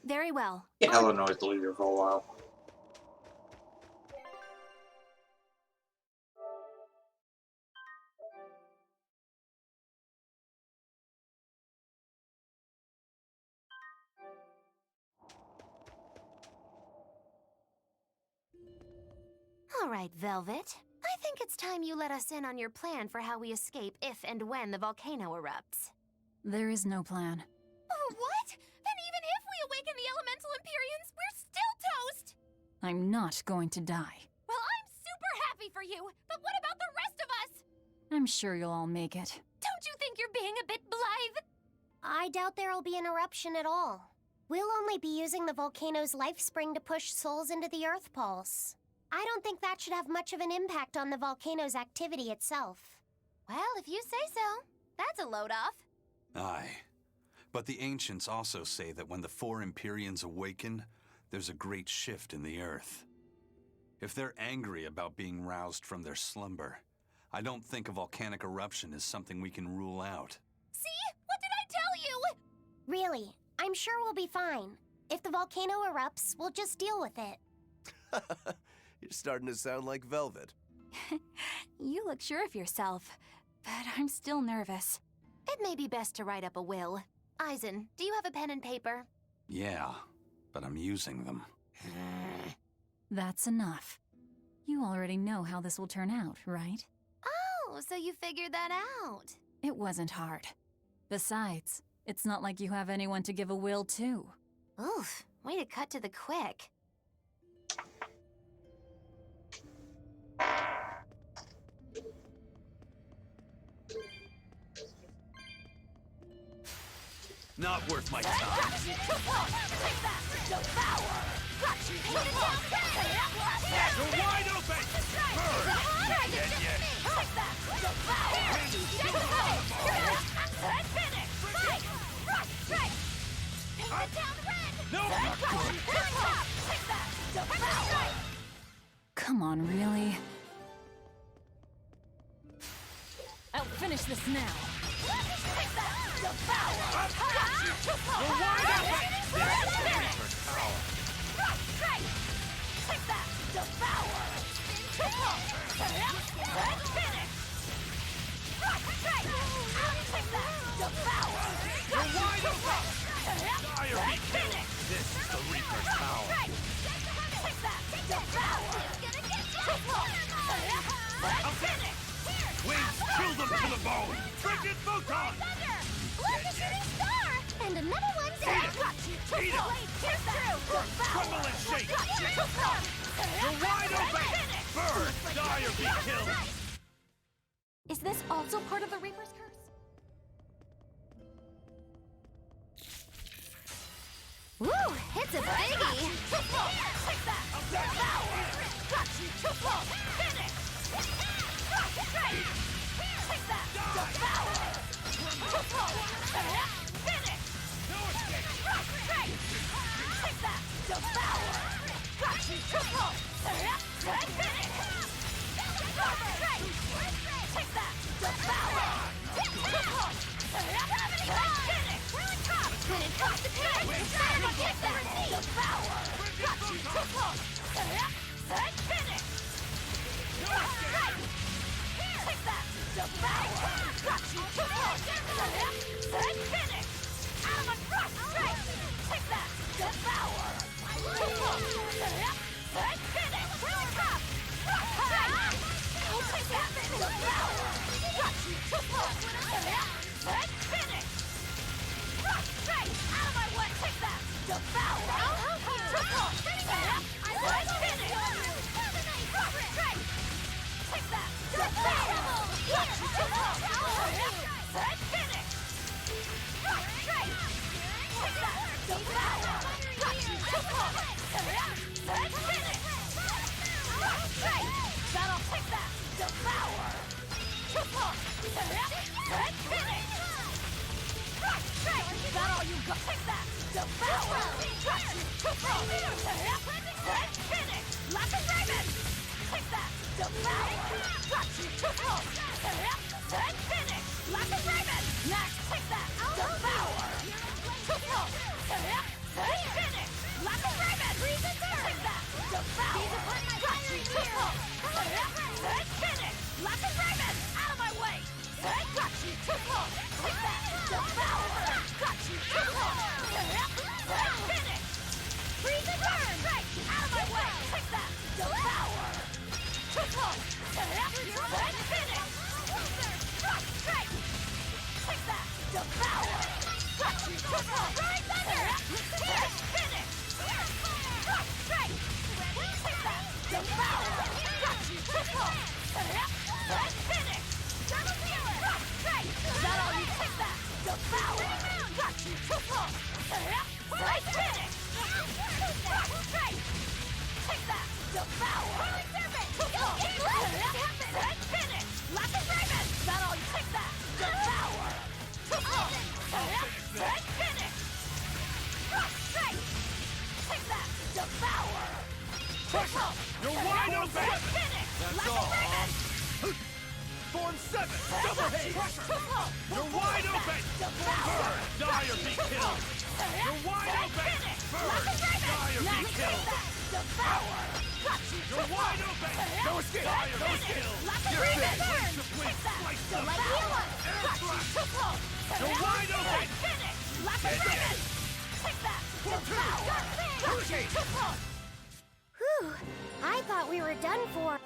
Very well. Get hella noise to leave here for a while. All right, Velvet. I think it's time you let us in on your plan for how we escape if and when the volcano erupts. There is no plan. Oh, what? Then even if we awaken the elemental Empyreans, we're still toast! I'm not going to die. Well, I'm super happy for you, but what about the rest of us? I'm sure you'll all make it. Don't you think you're being a bit blithe? I doubt there'll be an eruption at all. We'll only be using the volcano's life spring to push souls into the Earth Pulse. I don't think that should have much of an impact on the volcano's activity itself. Well, if you say so. That's a load off. Aye. But the ancients also say that when the 4 Empyreans awaken, there's a great shift in the earth. If they're angry about being roused from their slumber, I don't think a volcanic eruption is something we can rule out. See? What did I tell you? Really, I'm sure we'll be fine. If the volcano erupts, we'll just deal with it. You're starting to sound like Velvet. You look sure of yourself, but I'm still nervous. It may be best to write up a will. Eisen, do you have a pen and paper? Yeah, but I'm using them. That's enough. You already know how this will turn out, right? Oh, so you figured that out. It wasn't hard. Besides, it's not like you have anyone to give a will to. Oof, way to cut to the quick. Not worth my time. You're wide open! Come on, really? I'll finish this now. This is the Reaper's power. them to the bone! Frigid Photon! Look, a shooting star! And another one down! Eat it! Here's through! Crumble and shake! You're wide open! Burn! Die or be killed! Is this also part of the Reaper's curse? Woo! It's a biggie! Take that! Devour! Got you! Finish! Straight! Take that! Devour! Finish! Straight! Take that! Devour! Got you! Finish! Straight! Take that! Devour! Finish! When it comes to pain, it's time to get that! Devour! Got you! Finish! Take that! Devour! Got you! Finish! Out of my cross! Straight! Take that! Devour! Finish! Take that! Devour! Got you! Finish! Straight! Out of my way! Take that! Devour! I'll help you! Finish! Straight! Take that! Devour! Got you! Finish! Straight! Take that! Devour! Got you! Finish! Straight! That'll take that! Devour! Finish! Straight! Is that all you got? Take that! Devour! Got you! Finish! Like a raven! Take that! Devour! Got you! Finish! Like a raven! Next! Take that! Devour! Finish! Like a raven! Take that! Devour! Got you! Finish! Like a raven! Out of my way! Got you! Take that! Devour! Got you! Finish! Freeze and burn! Out of my way! Take that! Devour! Finish! Straight! Take that! Devour! Got you! Right thunder! Finish! Straight! Take that! Devour! Got you! Finish! Double killer! Straight! Is that all you take that? Devour! Got you! Right finish! Straight! Take that! Devour! Finish! Like a raven! Is that all you take that? Devour! Finish! Straight! Take that! Devour! You're wide open! Finish! That's Like a all. raven! Form 7! Double haste! You're wide open! Burn! Die or be killed! You're wide open! Burn! Die or be killed! Devour! Got you! You're wide open! No escape! Die or be killed! Like a You're raven! dead! Place to place! Slice them! Air thrust! You're wide open! Finish! Like a raven! Take that! Devour! Got you! Whew. I thought we were done for.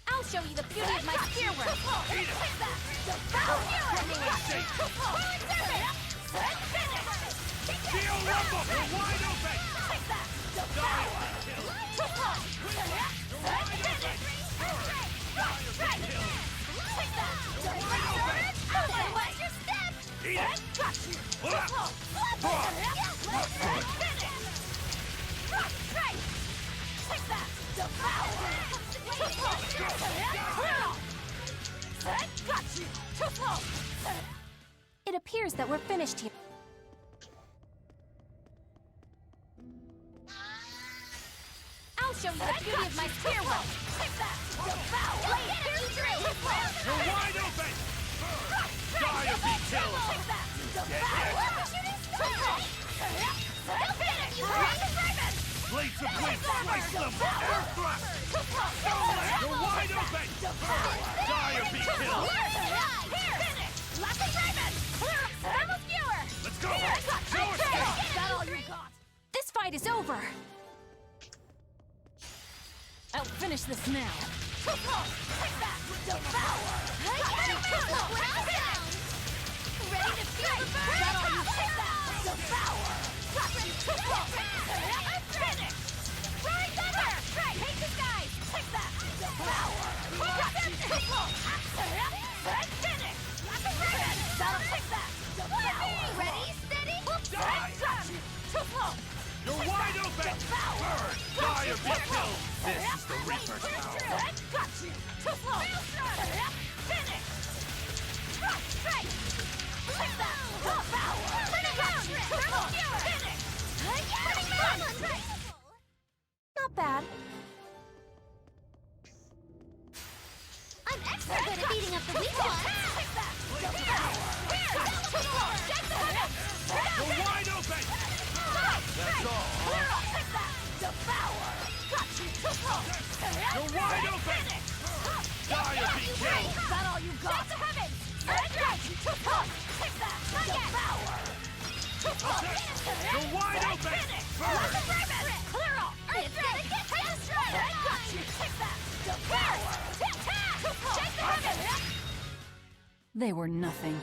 I'll show you the beauty of my spear work. Take that! Devour! Steel Rumble! You're wide open! Take that! Die or be killed! You're wide open! Die or be killed! Take that! You're wide open! Out of my way! Eat Eat it! It appears that we're finished here. I'll show you the beauty of my stairwell. You're wide open! Die or be killed! Blades of wind, slice them! Air thrust! You're wide open! Die or be killed! Let's go! No escape! This fight is over. I'll finish this now. Ready to feel the burn? Take this, guys! Take that! Ready, steady, You're wide open! Burn! Die or be killed! This is the Reaper's power! Not bad. I'm extra good at beating up the weak ones! You're wide open! That's all, You're wide open! Die or be killed! Is that all you got? You're wide open! Burn! It's gonna get They were nothing.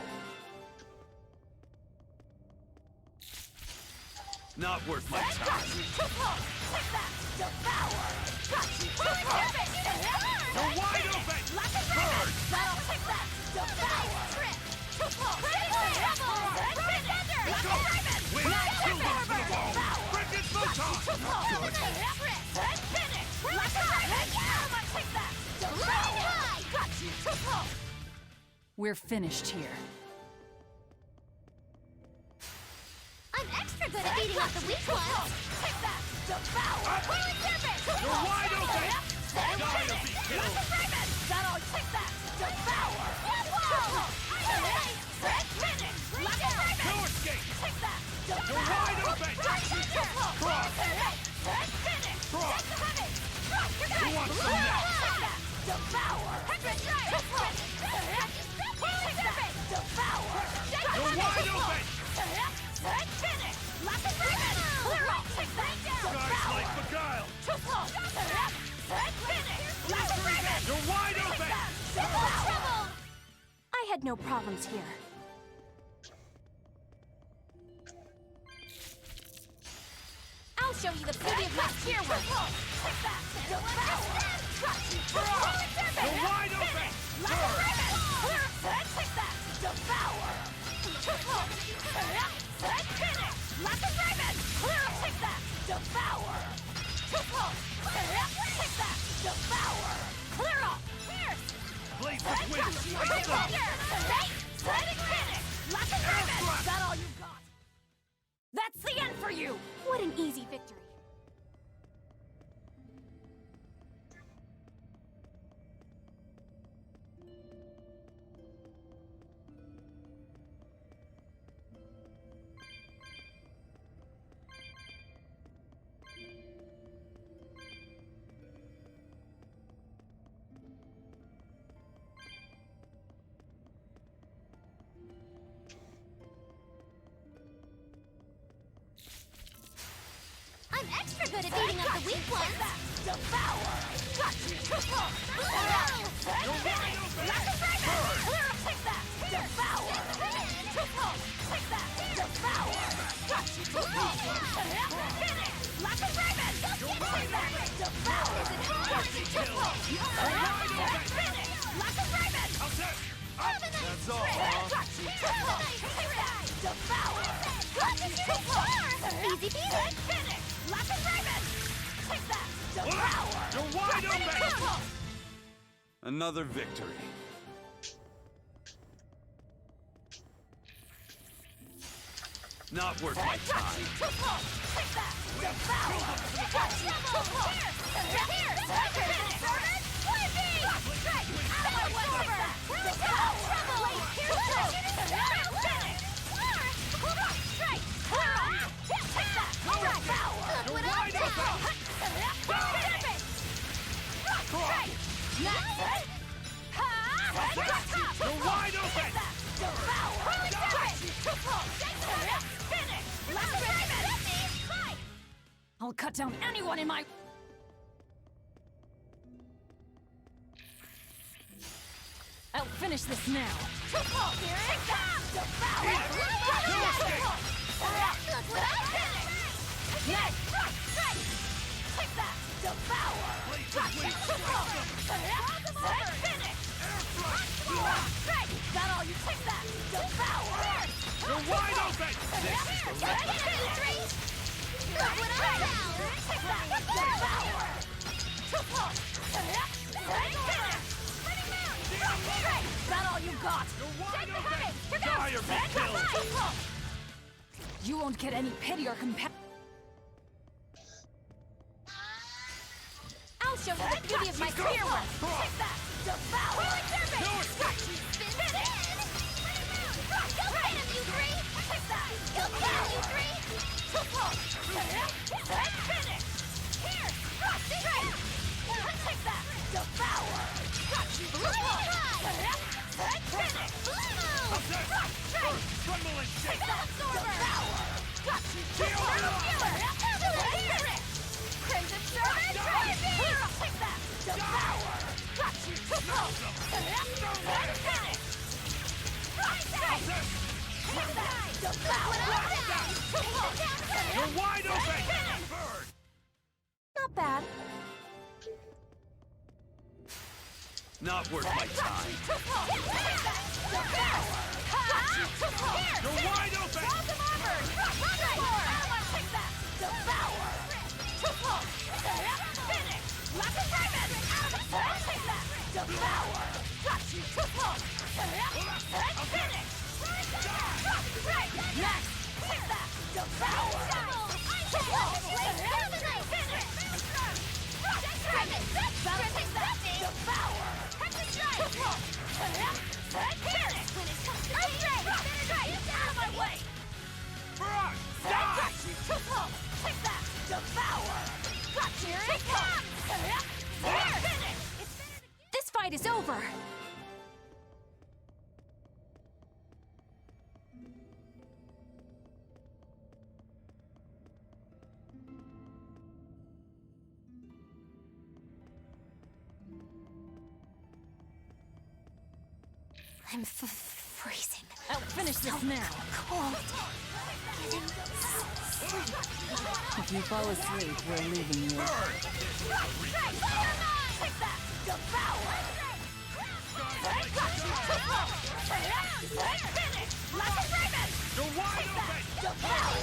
Not worth my time. You're wide open! Burn! Win! Kill them to the wall! Break its photon! Good. We're finished here. I'm extra good at beating up the weak ones! You're wide open! Die or be killed! No escape! You're wide open! Cross! Cross! Who wants some next? You're wide open! Guys like beguile! You're wide open! I had no problems here. I'll show you the beauty of my stairwell. You're wide open! Blades of wind, slice them! Is that all you got? That's the end for you! What an easy victory. I'm extra good at beating up the weak ones! You're wide open! That's all, huh? Easy peasy! Finish! Lock and Raven! Take that! Devour! You're wide open! Another victory. Not worth my time. Take that! Devour! Here! Out of my way! Devour! Look what I did! You're wide open! I'll cut down anyone in my... I'll finish this now. Look what I did! Yes! Take that! Devour! Finish! Is that all you take that? Devour! You're wide open! Look what I found! Take that! Devour! Is that all you got? You're wide open! Die or be killed! You won't get any pity or compassion. I'll show you the beauty of my spear work! Take that! Devour! No escape! Spin! Go get him, you three! Take that! Go get him, you three! Finish! Here! Take that! Devour! Finish! Tremble and shake! Take that! Devour! Crimson Servant! Take that! Devour! Finish! You're wide open! Not bad. Not worth my time. You're wide open! This fight is over. I'm freezing. I'll finish this now. Cold. If you fall asleep, we're leaving you. Take that! Devour! Finish! Like a raven! You're wide open! Devour!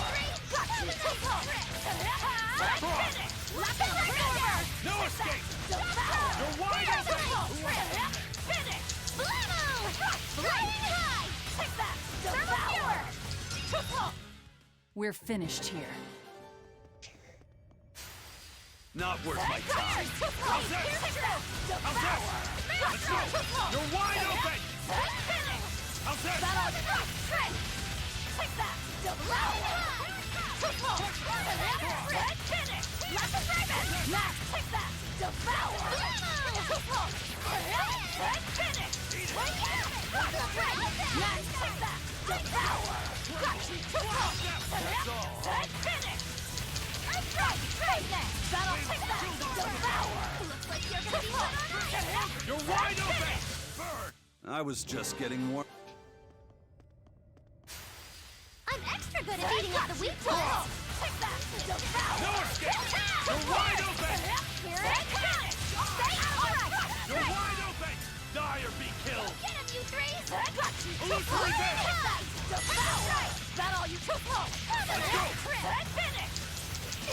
Finish! Like a raven! No escape! Devour! You're wide open! Finish! Flying high! Take that! Devour! We're finished here. Not worth my time. How's that? Let's go! You're wide open! How's that? Take that! Devour! Finish! Like a raven! Take that! Devour! Finish! Take that! Devour! Finish! That'll take that! Devour! Looks like you're gonna be one. You're wide open! Bird! I was just getting warm. I'm extra good at beating up the weak points! Take that! Devour! No escape! You're wide open! Here it comes! Stay alright! You're wide open! Die or be killed! Get him, you three! Got you! Illusory bear! Hit that! Devour! That all you took? Let's go! Crit! Finish!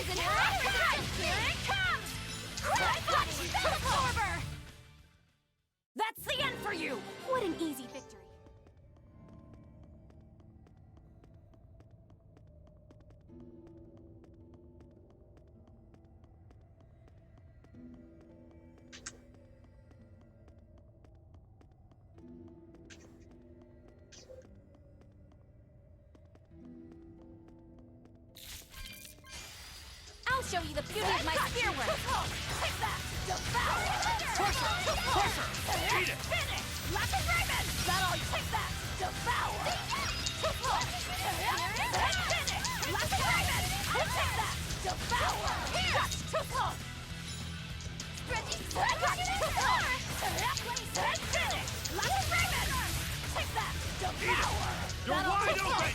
Isn't it right? Here it comes! Crit! Got you! Absorber! That's the end for you! What an easy victory. I'll show you the beauty of my spear work. Take that! Devour! Crusher! Eat it! Finish! Lack of Raven! That all you take that! Devour! Finish! Lack of Raven! Take that! Devour! Here! Reggie! Finish! Lack of Raven! Take that! Devour! You're wide open!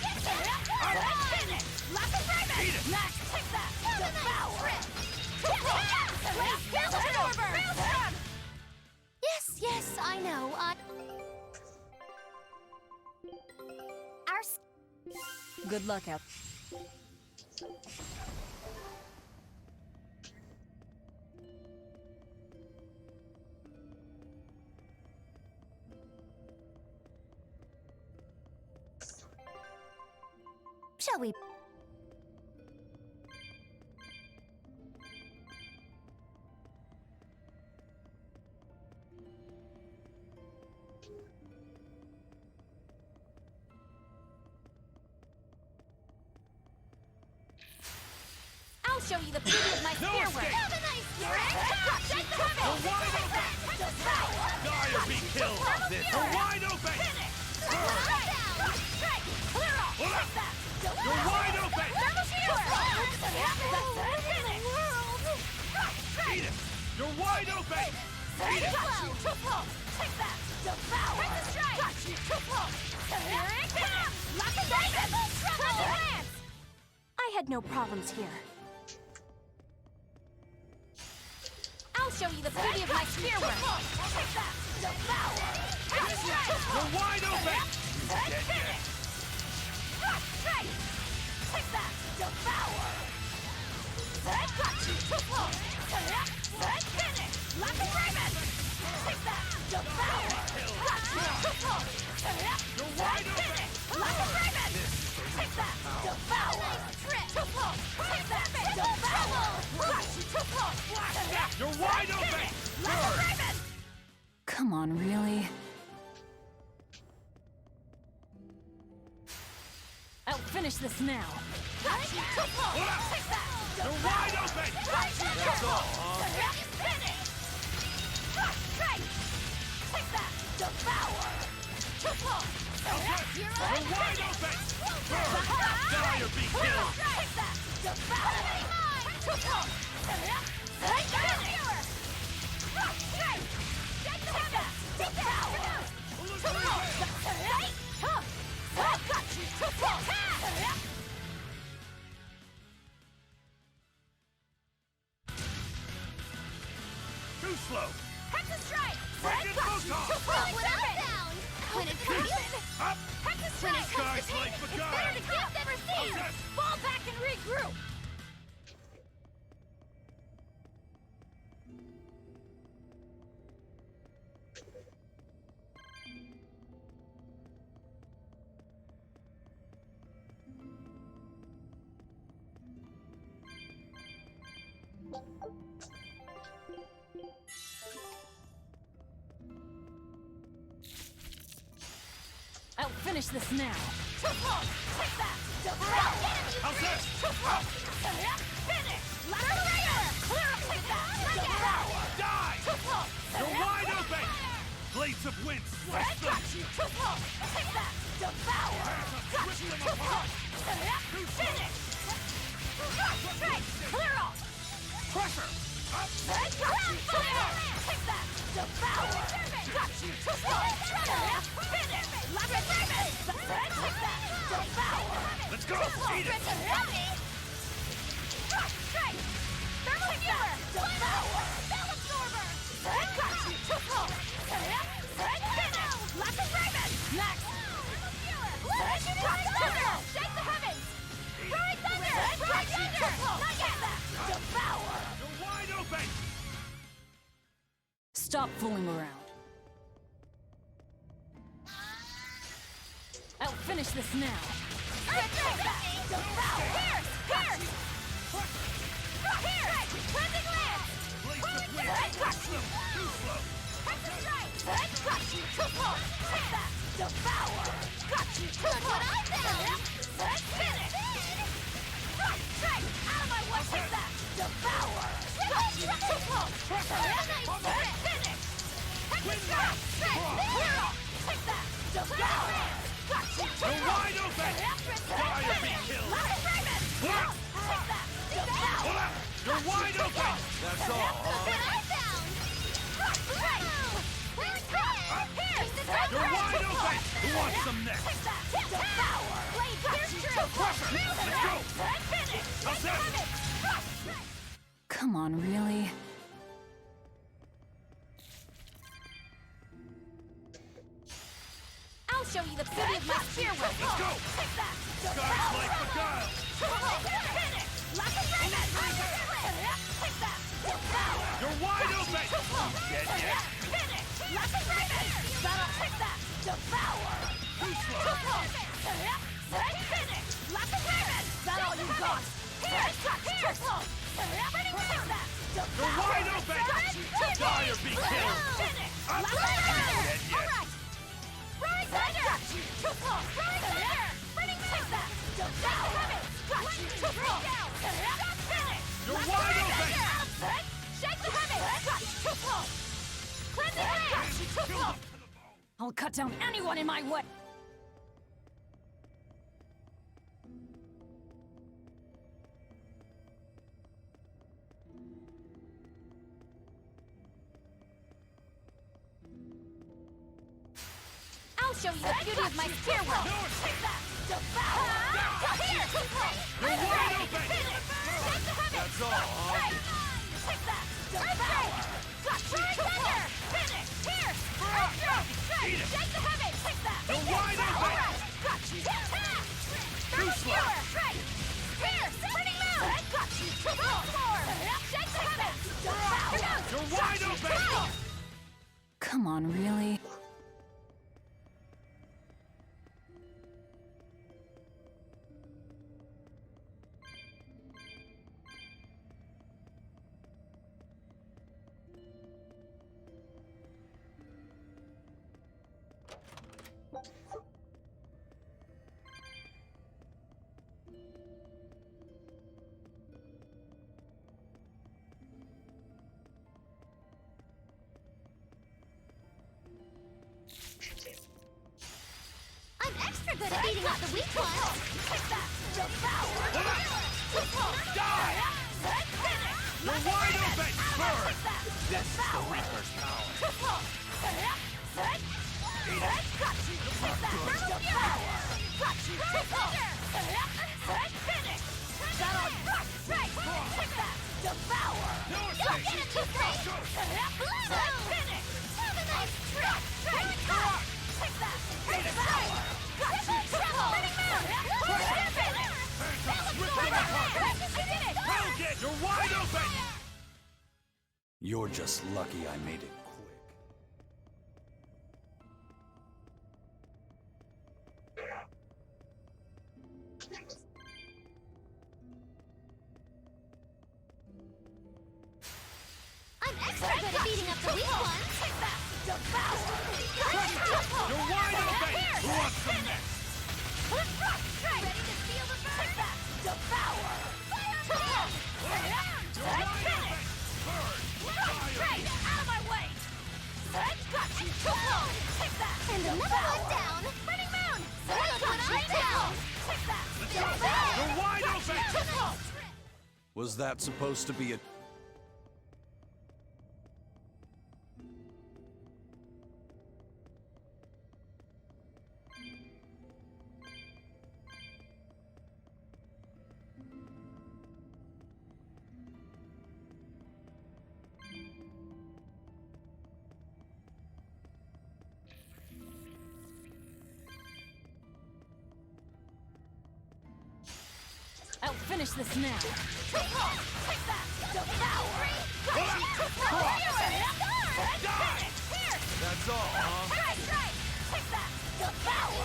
Finish! Lack of Raven! Max! Take that! Devour! Yes, I know. Good luck out. Shall we? I'll show you the beauty of my spear work. Have a nice day! You're wide open! Die or be killed! You're wide open! Clear off! Take that! You're wide open! Eat it! You're wide open! Eat it! Take that! Devour! Got you! Here it comes! Lock it down! Trouble hands! I had no problems here. I'll show you the beauty of my spear work. Take that! Devour! Got you! You're wide open! Finish! Take that! Devour! Got you! Finish! Lock of Raven! Take that! Devour! Got you! You're wide open! Lock of Raven! Take that! Devour! Take that! Devour! Got you! You're wide open! Lock of Raven! Come on, really? I'll finish this now. Got you! Take that! You're wide open! That's all, huh? Finish! Take that! Devour! You're wide open! Burn! Die or be killed! Take that! Devour! Take that! Too slow! Hex strike! Break it, Photon! Down! When it's coming! Up! Hex strike! Sky's like It's begun! better to get than receive! Okay. Fall back and regroup! I'll finish this now. Take that! Devour! How's this? Finish! Clear! Take that! Devour! Die! You're wide open! Blades of wind, slash them! Got you! Take that! Devour! Got you! Finish! Clear off! Crusher! Up! Got you! Take that! Devour! Got you! Finish! Lock it, Raven! Take that! Devour! Let's go! Eat it! Thermal Viewer! Devour! Bell Absorber! Got you! Finish! Lock it, Raven! Stop fooling around. I'll finish this now. You're wide open! Fire be killed! You're wide open! That's all, huh? You're wide open! Who wants some next? Let's go! How's that? Come on, really? I'll show you the beauty of my spear whip. Let's go! Sky's like beguile! You're wide open! Dead yet? Too slow! You're wide open! Dire be killed! I'm dead yet? You're wide open! I'll cut down anyone in my way! I'll show you the beauty of my spear whip. You're wide open! That's all, huh? Eat it! You're wide open! Too slow! You're wide open! Come on, really? I'm extra good at beating up the weak ones. Die! You're wide open! Burn! This is the Reaper's power. Eat it! You're wide open! You're just lucky I made it quick. I'm extra good at beating up the weak ones. You're wide open! Who wants some next? Ready to feel the burn? Devour! And another one down! Running moon! Look what I do! You're wide open! Was that supposed to be a... I'll finish this now. Take that! Devour! Die! That's all, huh? Take that! Devour!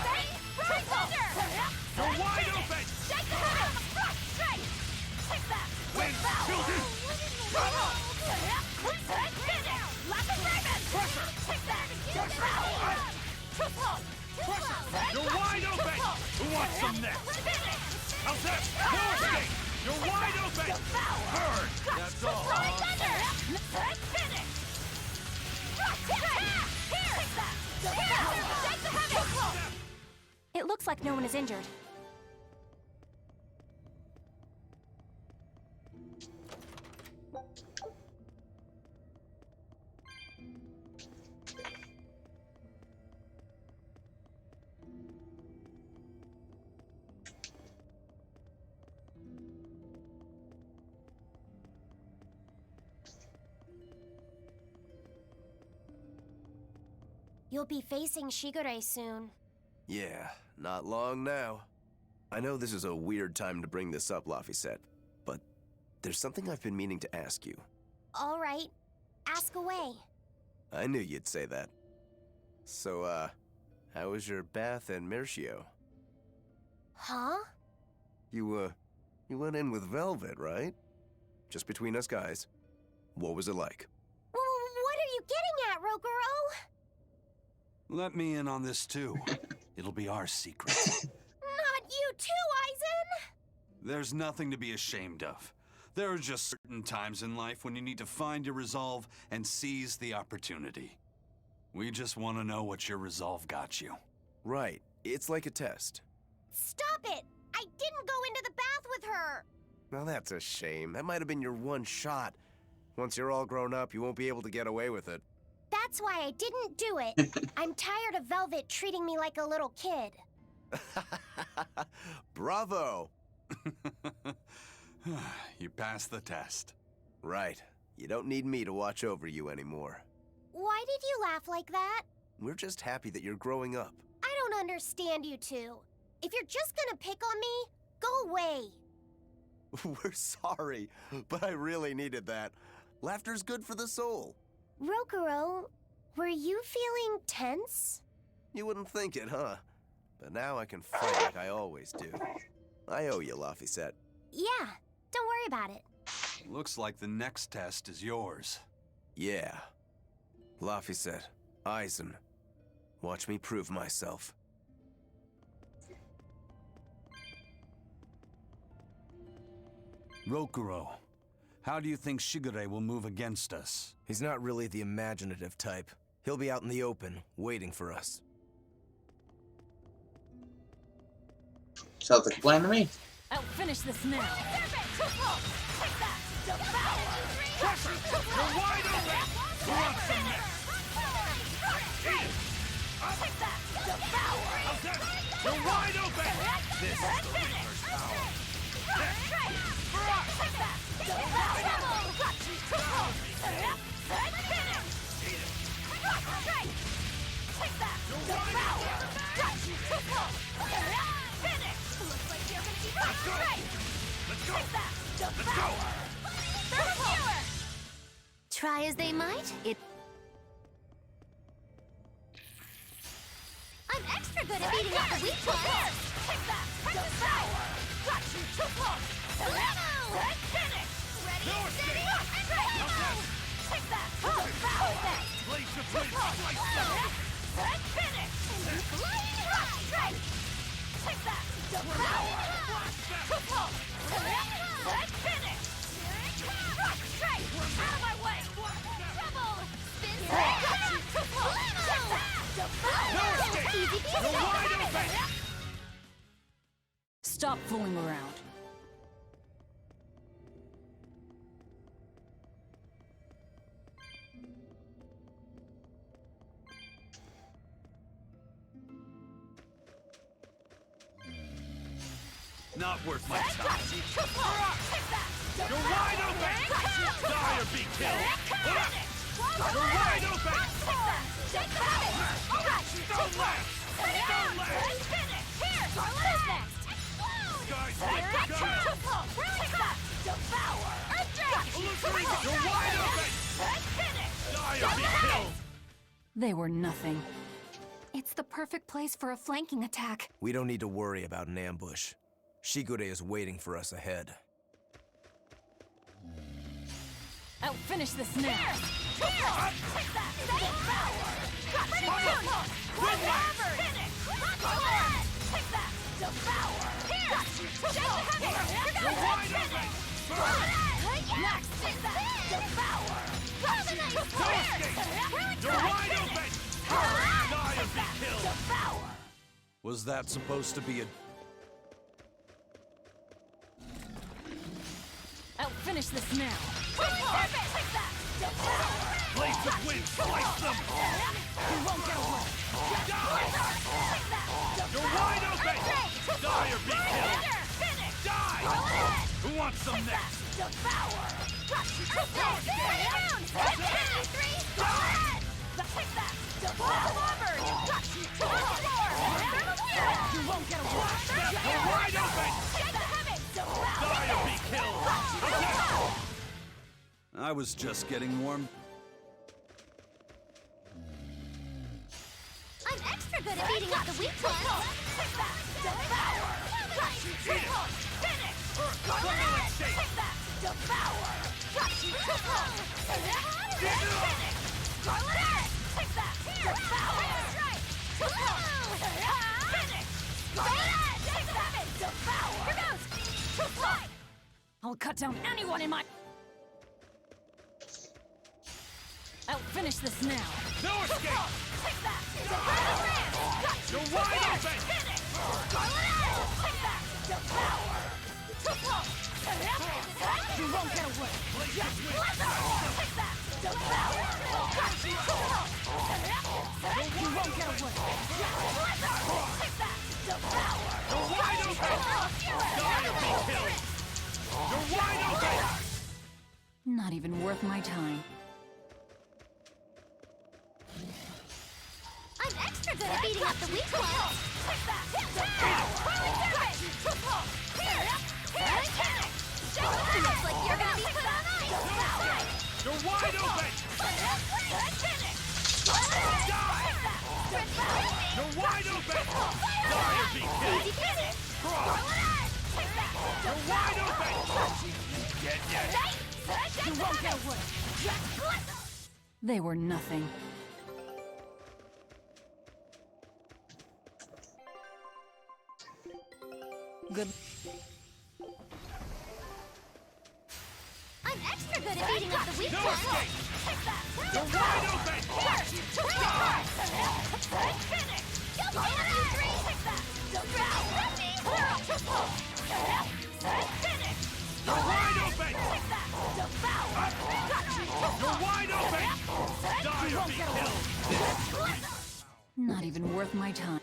You're wide open! Shake the head! Take that! Win, children! Trouble! Lack of Raven! Pressure! Take that! Devour! Pressure! You're wide open! Who wants some next? How's that? No escape! You're wide open! Burn! That's all, huh? Finish! It looks like no one is injured. You'll be facing Shigure soon. Yeah, not long now. I know this is a weird time to bring this up, Laphicet, but there's something I've been meaning to ask you. All right, ask away. I knew you'd say that. So, how was your bath in Mercio? Huh? You went in with Velvet, right? Just between us guys. What was it like? What are you getting at, Rokuro? Let me in on this too. It'll be our secret. Not you too, Aizen! There's nothing to be ashamed of. There are just certain times in life when you need to find your resolve and seize the opportunity. We just want to know what your resolve got you. Right. It's like a test. Stop it! I didn't go into the bath with her! Now that's a shame. That might have been your one shot. Once you're all grown up, you won't be able to get away with it. That's why I didn't do it. I'm tired of Velvet treating me like a little kid. Bravo! You passed the test. Right. You don't need me to watch over you anymore. Why did you laugh like that? We're just happy that you're growing up. I don't understand you two. If you're just gonna pick on me, go away. We're sorry, but I really needed that. Laughter's good for the soul. Rokuro, were you feeling tense? You wouldn't think it, huh? But now I can fight like I always do. I owe you, Laphicet. Yeah, don't worry about it. Looks like the next test is yours. Yeah. Laphicet, Aizen, watch me prove myself. Rokuro, how do you think Shigure will move against us? He's not really the imaginative type. He'll be out in the open, waiting for us. Sounds like a plan to me. I'll finish this now. Pressure! You're wide open! Who wants some next? Eat it! Take that! How's that? You're wide open! This is the Reaper's power. For us! Try as they might, I'm extra good at beating up the weak ones. Take that! Devour! Got you too close! Finish! Ready, No steady, escape! and go! Take that! Devour! Blade to blade! Slice down! Finish! Take that! Devour! Too close! Finish! Straight! Out of my way! Trouble! Spin Too close! Take that! No escape! You're wide open! Stop fooling around. Not worth my time. You're wide open! Die or be killed! You're wide open! Don't laugh! Don't laugh! Guys, let go! Illusory, you're wide open! Die or be killed! They were nothing. It's the perfect place for a flanking attack. We don't need to worry about an ambush. Shigure is waiting for us ahead. I'll finish this now. Take that! Devour! Good finish! Take that! Devour! Here! You're wide open! Next! Take that! Devour! No escape! You're wide open! Die and be killed! Devour! Was that supposed to be a... I'll finish this now. Take that! Devour! Blades of wind, slice them! You won't get away. You're wide open! Die or be killed! Die! Who wants some next? Devour! Take that! Devour! You won't get away. You're wide open! Die or be killed! I was just getting warm. I'm extra good at beating up the weak ones. Take that! Devour! Finish! Take that! Devour! Finish! Scarlet Edge! Take that! Devour! Finish! Scarlet Edge! Take that! Devour! Here goes! I'll cut down anyone in my... I'll finish this now. No escape! Take that! You're wide open! Finish! Scarlet Edge! Take that! Devour! You won't get away. Take that! Devour! You won't get away. Take that! Devour! You're wide open! Die or be killed! You're wide open! Not even worth my time. I'm extra good at beating up the weak ones. Take that! Devour! Looks like you're gonna be put on ice. You're wide open! Finish! Die! You're wide open! Die or be killed! You're wide open! Get yet! You won't get away. They were nothing. Good. I'm extra good at beating up the weak No ones. escape! You're wide open! Die! Finish! Take that! Finish! You're wide open! You're wide open! Die or be killed! Not even worth my time.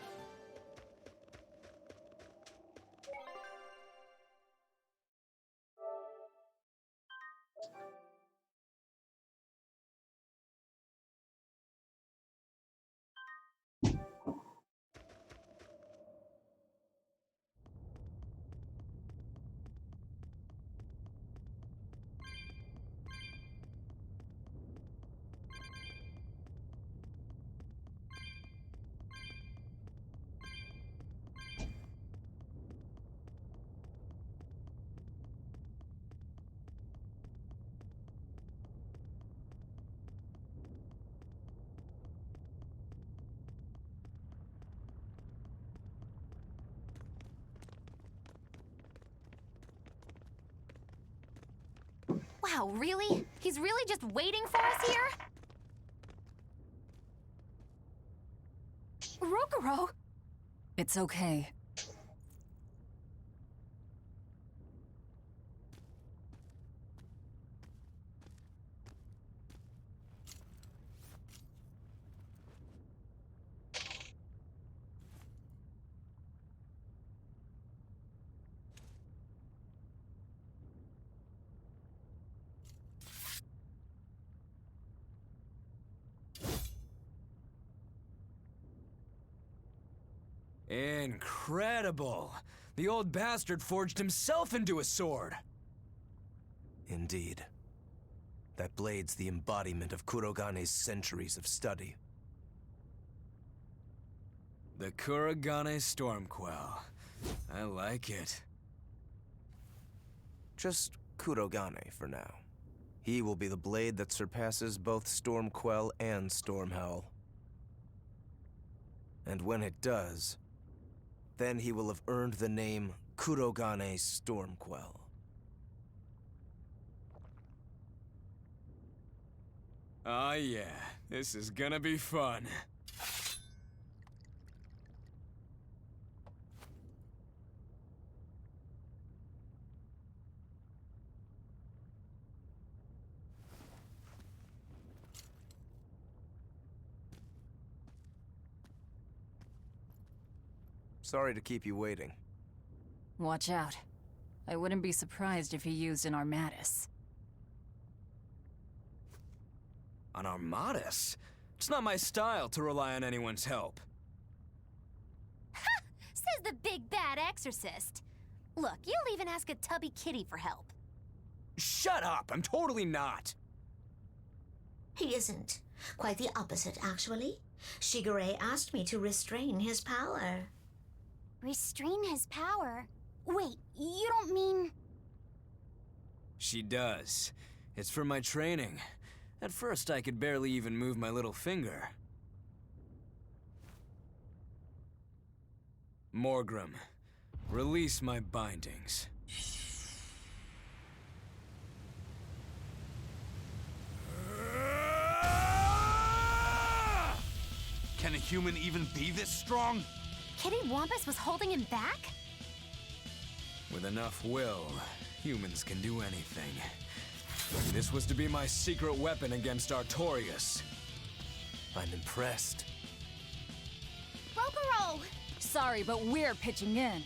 Wow, really? He's really just waiting for us here? Rokuro! It's okay. Incredible! The old bastard forged himself into a sword! Indeed. That blade's the embodiment of Kurogane's centuries of study. The Kuragane Stormquell. I like it. Just Kurogane for now. He will be the blade that surpasses both Stormquell and Stormhowl. And when it does, then he will have earned the name Kurogane Stormquell. Oh yeah, this is gonna be fun. Sorry to keep you waiting. Watch out. I wouldn't be surprised if he used an Armatus. An Armatus? It's not my style to rely on anyone's help. Says the big bad exorcist. Look, you'll even ask a tubby kitty for help. Shut up! I'm totally not! He isn't. Quite the opposite, actually. Shigure asked me to restrain his power. Restrain his power? Wait, you don't mean... She does. It's for my training. At first, I could barely even move my little finger. Morgrim, release my bindings. Can a human even be this strong? Kitty Wampus was holding him back? With enough will, humans can do anything. This was to be my secret weapon against Artorias. I'm impressed. Rokuro! Sorry, but we're pitching in.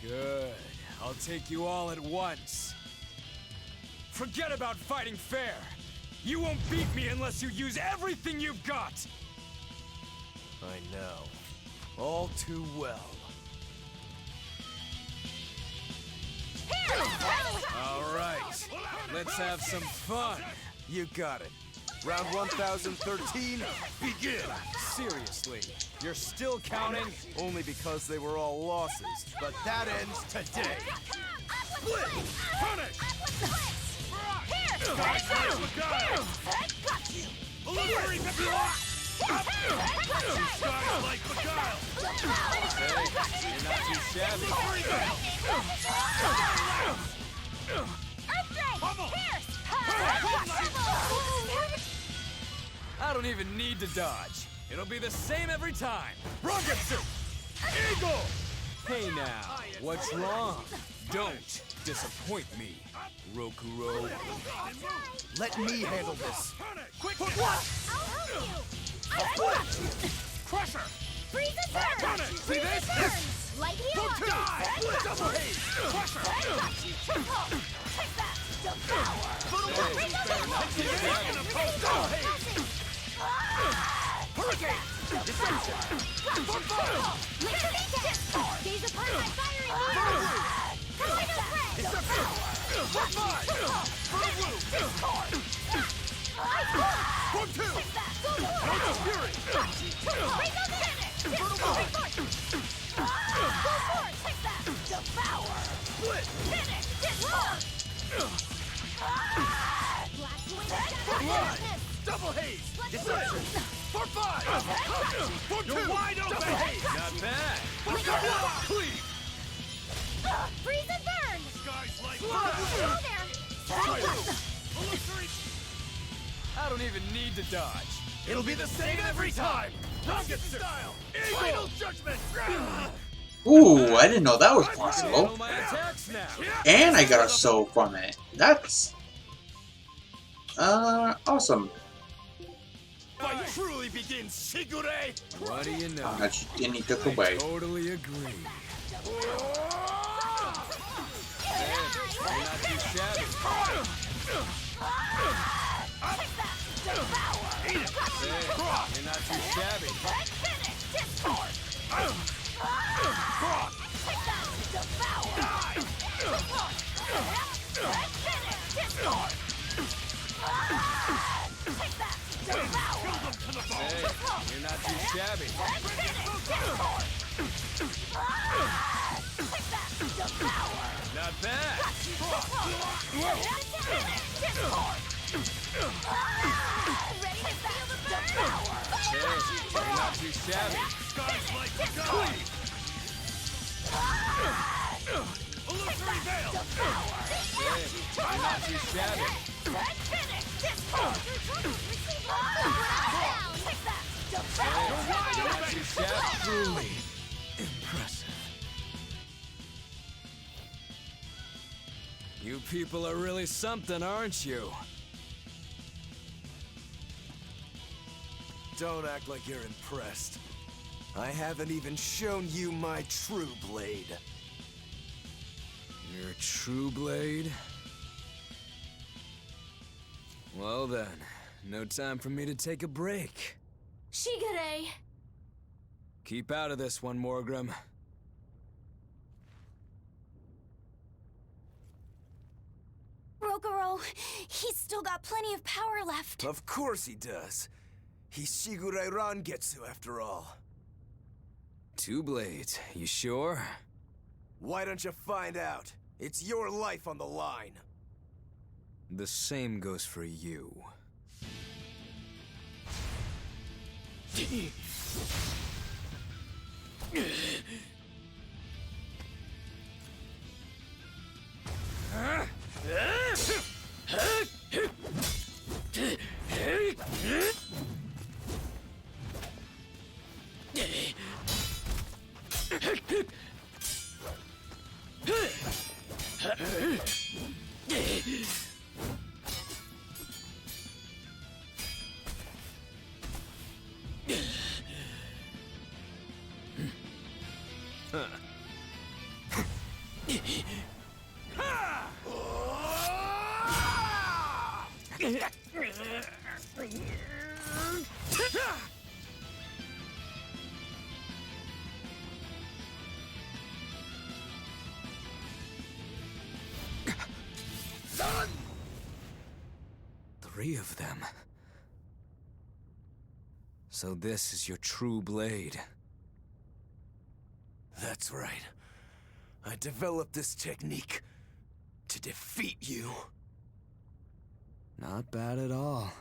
Good. I'll take you all at once. Forget about fighting fair. You won't beat me unless you use everything you've got. I know. All too well. All right. Let's have some fun. You got it. Round 1013, begin! Seriously, you're still counting? Only because they were all losses, but that ends today. Split! Punish! Here! Guys like Beguile! Illusory Beguile! Guys like Beguile! Hey, you're not too shabby. I don't even need to dodge. It'll be the same every time. Rangetsu! Eagle! Hey now, what's wrong? Don't disappoint me, Rokuro. Let me handle this. Quick! I'll help you! Crusher! Freeze and burn! See this? Burn! Light heal up! Double haze! Crusher! Take that! Devour! Double haze! Hurricane! Deception! Gaze upon my fiery eyes! Deception! Fire! Form 2! Noble Fury! Devour! Split! Blood! Double haze! Deception! For 5! For 2! You're wide open! Double haze! Not bad. Cleave! Freeze and burn! Skies like Go there! I don't even need to dodge. It'll be the same every time! Rocket style! Final judgment! Ooh, I didn't know that was possible. Handle my attacks now. And I got a soul from it. That's... awesome. Fight truly begins, Shigure! What do you know? And he took away. I totally agree. Hey, you're not too shabby. Hey, you're not too shabby. Hey, you're not too shabby. Not bad. Hey, you're not too shabby. Illusory veil! Hey, you're not too shabby. Hey, you're not too shabby. Truly impressive. You people are really something, aren't you? Don't act like you're impressed. I haven't even shown you my true blade. Your true blade? Well then, no time for me to take a break. Shigure! Keep out of this one, Morgrim. Rokuro, he's still got plenty of power left. Of course he does. He's Shigure Rangetsu after all. 2 blades, you sure? Why don't you find out? It's your life on the line. The same goes for you. Three of them. So this is your true blade. That's right. I developed this technique to defeat you. Not bad at all.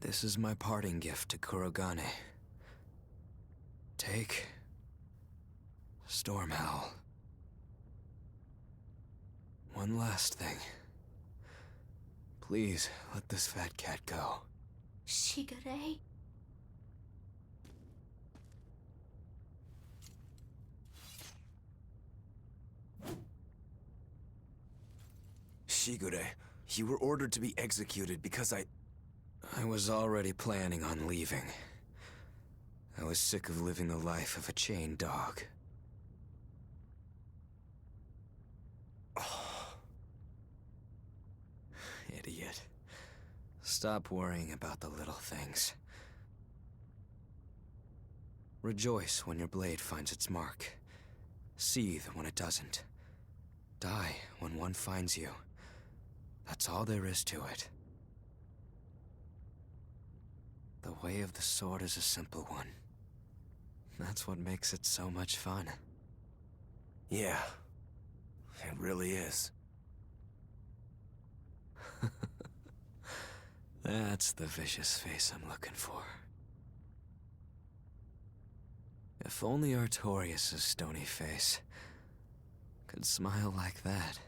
This is my parting gift to Kurogane. Take Stormhowl. One last thing. Please, let this fat cat go. Shigure? Shigure, you were ordered to be executed because I was already planning on leaving. I was sick of living the life of a chained dog. Idiot. Stop worrying about the little things. Rejoice when your blade finds its mark. Seethe when it doesn't. Die when one finds you. That's all there is to it. The way of the sword is a simple one. That's what makes it so much fun. Yeah, it really is. That's the vicious face I'm looking for. If only Artorias' stony face could smile like that,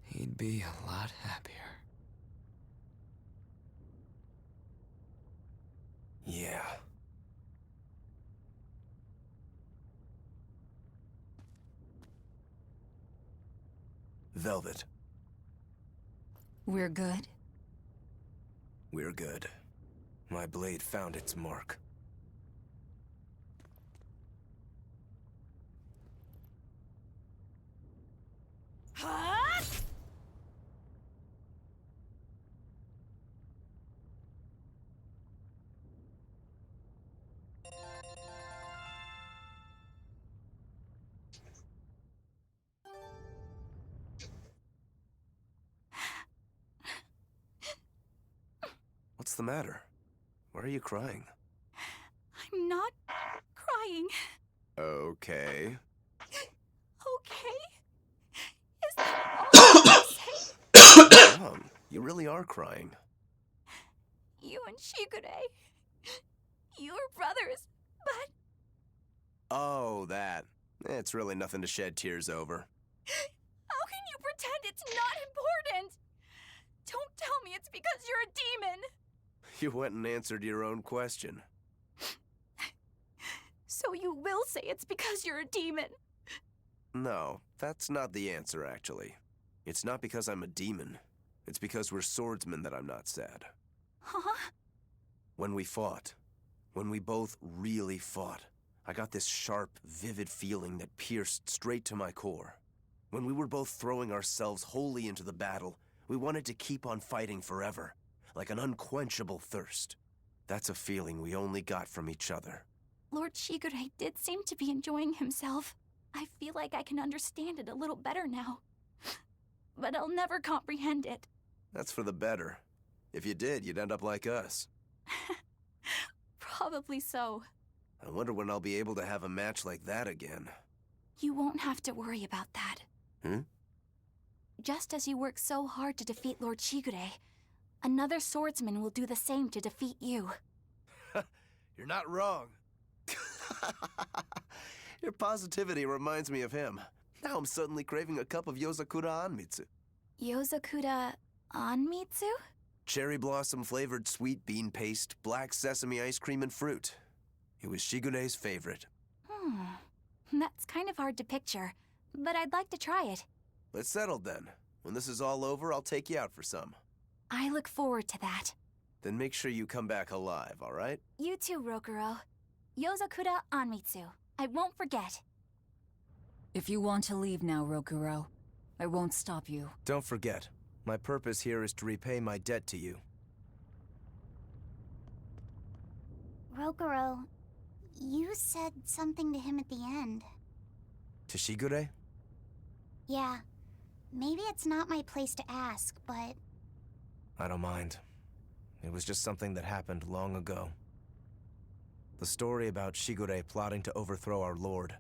he'd be a lot happier. Yeah. Velvet, We're good? we're good. My blade found its mark. What's the matter? Why are you crying? I'm not crying. Okay. Okay? Is that all you have to say? What's wrong? You really are crying. You and Shigure. You were brothers, but Oh, that. It's really nothing to shed tears over. how can you pretend it's not important? Don't tell me it's because you're a demon. You went and answered your own question. So you will say it's because you're a demon. No, that's not the answer, actually. It's not because I'm a demon. It's because we're swordsmen that I'm not sad. Huh? When we fought, when we both really fought, I got this sharp, vivid feeling that pierced straight to my core. When we were both throwing ourselves wholly into the battle, we wanted to keep on fighting forever, like an unquenchable thirst. That's a feeling we only got from each other. Lord Shigure did seem to be enjoying himself. I feel like I can understand it a little better now. But I'll never comprehend it. That's for the better. If you did, you'd end up like us. Probably so. I wonder when I'll be able to have a match like that again. You won't have to worry about that. Hmm? Just as you work so hard to defeat Lord Shigure, another swordsman will do the same to defeat you. You're not wrong. Your positivity reminds me of him. Now I'm suddenly craving a cup of Yozakura Anmitsu. Yozakura Anmitsu? Cherry blossom flavored sweet bean paste, black sesame ice cream, and fruit. It was Shigure's favorite. That's kind of hard to picture, but I'd like to try it. It's settled then. When this is all over, I'll take you out for some. I look forward to that. Then make sure you come back alive, all right? You too, Rokuro. Yozakura Anmitsu. I won't forget. If you want to leave now, Rokuro, I won't stop you. Don't forget, my purpose here is to repay my debt to you. Rokuro, you said something to him at the end. To Shigure? Yeah. Maybe it's not my place to ask, but... I don't mind. It was just something that happened long ago. The story about Shigure plotting to overthrow our lord.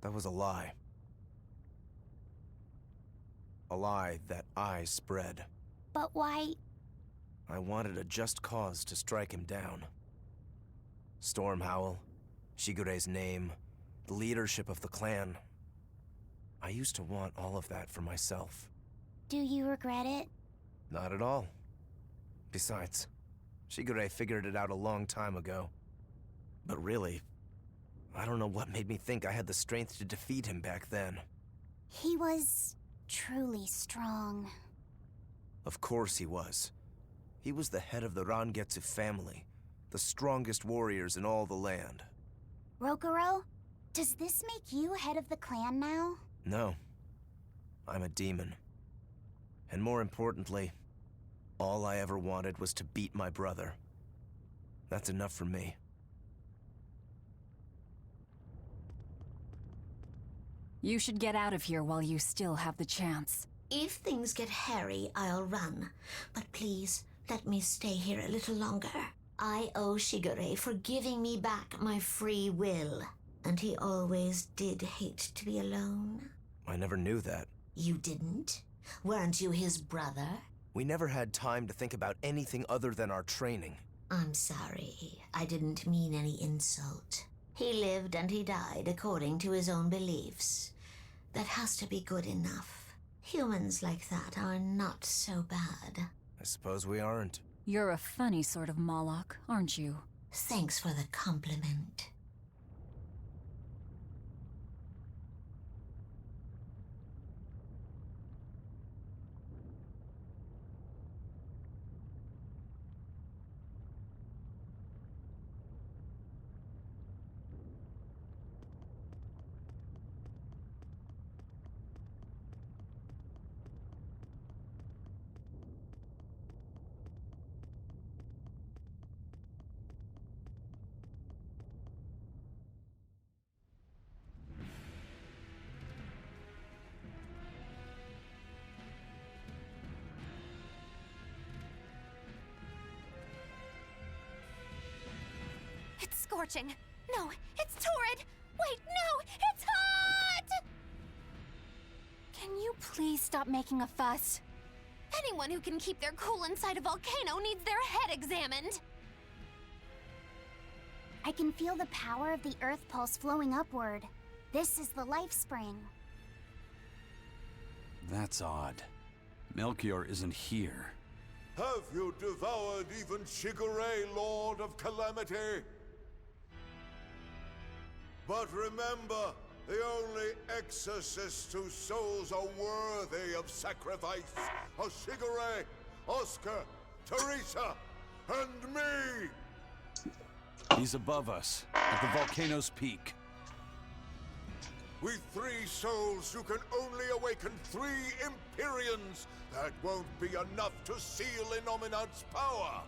That was a lie. A lie that I spread. But why... I wanted a just cause to strike him down. Storm Howl, Shigure's name, the leadership of the clan. I used to want all of that for myself. Do you regret it? Not at all. Besides, Shigure figured it out a long time ago. But really, I don't know what made me think I had the strength to defeat him back then. He was truly strong. Of course he was. He was the head of the Rangetsu family, the strongest warriors in all the land. Rokuro, does this make you head of the clan now? No. I'm a demon. And more importantly, all I ever wanted was to beat my brother. That's enough for me. You should get out of here while you still have the chance. If things get hairy, I'll run. But please, let me stay here a little longer. I owe Shigure for giving me back my free will. And he always did hate to be alone. I never knew that. You didn't? Weren't you his brother? We never had time to think about anything other than our training. I'm sorry. I didn't mean any insult. He lived and he died according to his own beliefs. That has to be good enough. Humans like that are not so bad. I suppose we aren't. You're a funny sort of Moloch, aren't you? Thanks for the compliment. It's scorching. No, it's torrid. Wait, no, it's hot! Can you please stop making a fuss? Anyone who can keep their cool inside a volcano needs their head examined. I can feel the power of the Earth Pulse flowing upward. This is the life spring. That's odd. Melchior isn't here. Have you devoured even Shigure, Lord of Calamity? But remember, the only exorcists whose souls are worthy of sacrifice are Shigure, Oscar, Teresa, and me! He's above us, at the volcano's peak. With 3 souls, you can only awaken 3 Empyreans. That won't be enough to seal Innominat's power.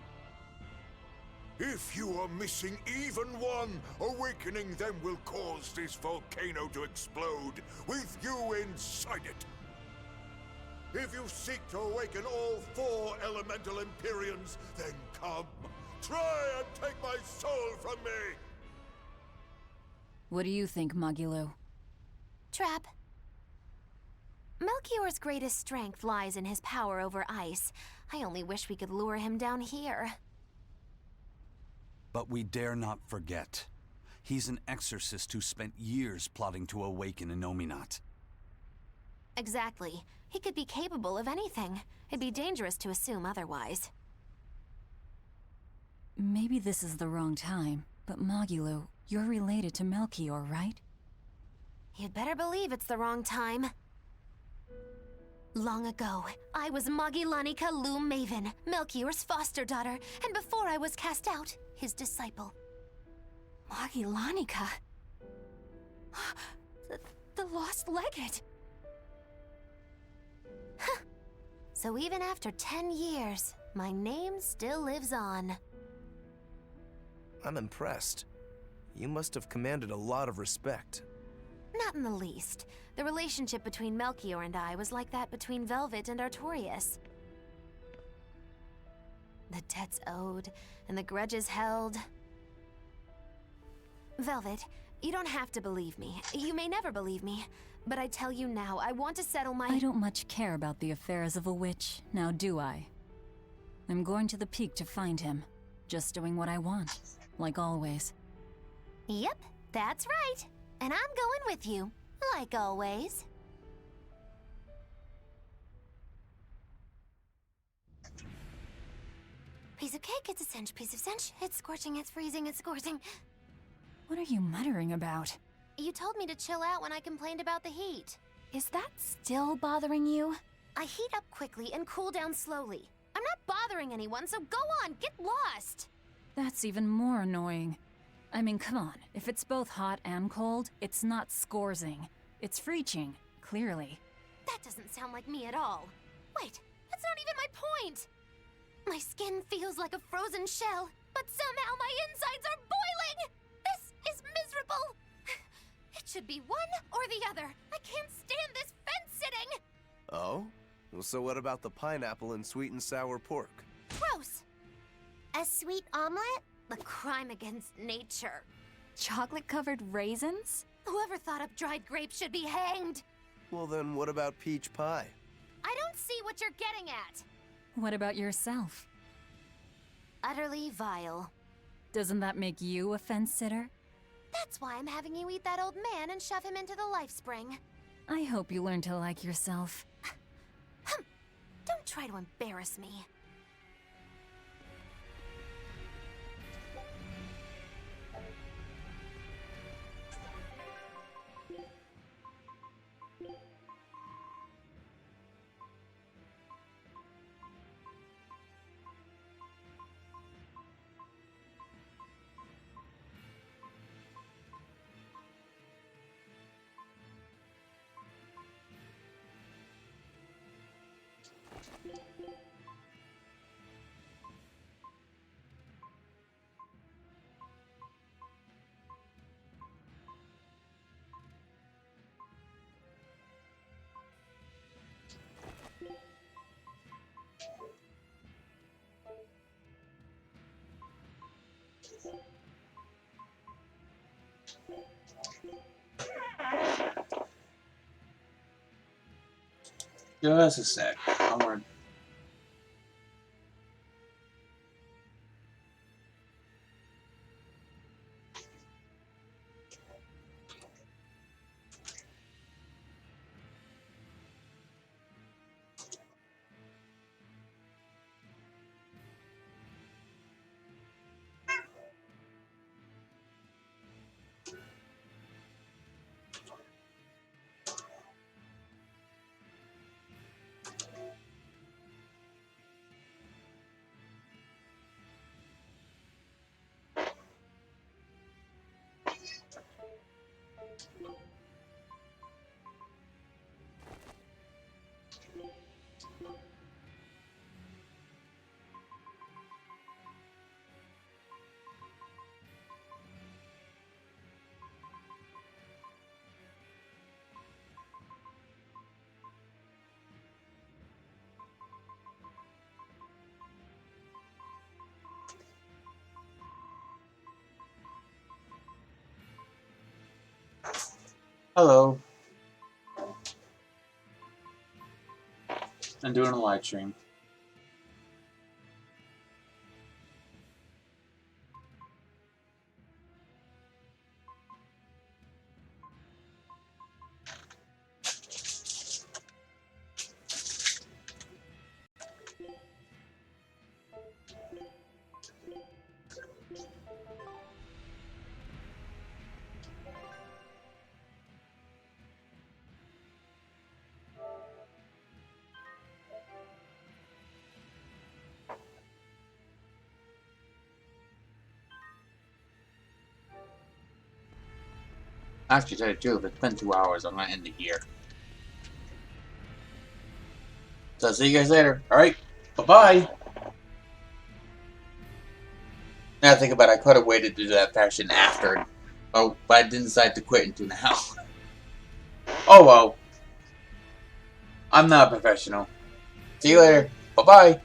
If you are missing even one, awakening them will cause this volcano to explode, with you inside it. If you seek to awaken all 4 elemental Empyreans, then come. Try and take my soul from me! What do you think, Magilo? Trap. Melchior's greatest strength lies in his power over ice. I only wish we could lure him down here. But we dare not forget. He's an exorcist who spent years plotting to awaken Innominat. Exactly. He could be capable of anything. It'd be dangerous to assume otherwise. Maybe this is the wrong time, but Magilo, you're related to Melchior, right? You'd better believe it's the wrong time. Long ago, I was Magilanica Loom Maven, Melchior's foster daughter, and before I was cast out, his disciple. Magilanica? the lost legate. Huh. So even after 10 years, my name still lives on. I'm impressed. You must have commanded a lot of respect. Not in the least. The relationship between Melchior and I was like that between Velvet and Artorias. The debts owed, and the grudges held. Velvet, you don't have to believe me. You may never believe me. But I tell you now, I want to settle my— I don't much care about the affairs of a witch, now do I? I'm going to the peak to find him. Just doing what I want, like always. Yep, that's right. And I'm going with you, like always. Piece of cake, it's a cinch. Piece of cinch, it's scorching, it's freezing, it's scorching. What are you muttering about? You told me to chill out when I complained about the heat. Is that still bothering you? I heat up quickly and cool down slowly. I'm not bothering anyone, so go on, get lost! That's even more annoying. I mean, come on. If it's both hot and cold, it's not scorzing. It's freeching, clearly. That doesn't sound like me at all. Wait, that's not even my point! My skin feels like a frozen shell, but somehow my insides are boiling! This is miserable! It should be one or the other. I can't stand this fence-sitting! Oh? Well, so what about the pineapple and sweet and sour pork? Gross! A sweet omelet? A crime against nature. Chocolate-covered raisins? Whoever thought up dried grapes should be hanged! Well then, what about peach pie? I don't see what you're getting at! What about yourself? Utterly vile. Doesn't that make you a fence-sitter? That's why I'm having you eat that old man and shove him into the life spring. I hope you learn to like yourself. Don't try to embarrass me. Just a sec. Onward. Hello. I'm doing a live stream. Actually, to tell you the truth, it's been 2 hours. I'm gonna end it here. So I'll see you guys later. Alright, bye-bye. Now I think about it, I could have waited to do that fashion after. Oh, but I didn't decide to quit until now. Oh well. I'm not a professional. See you later. Bye-bye.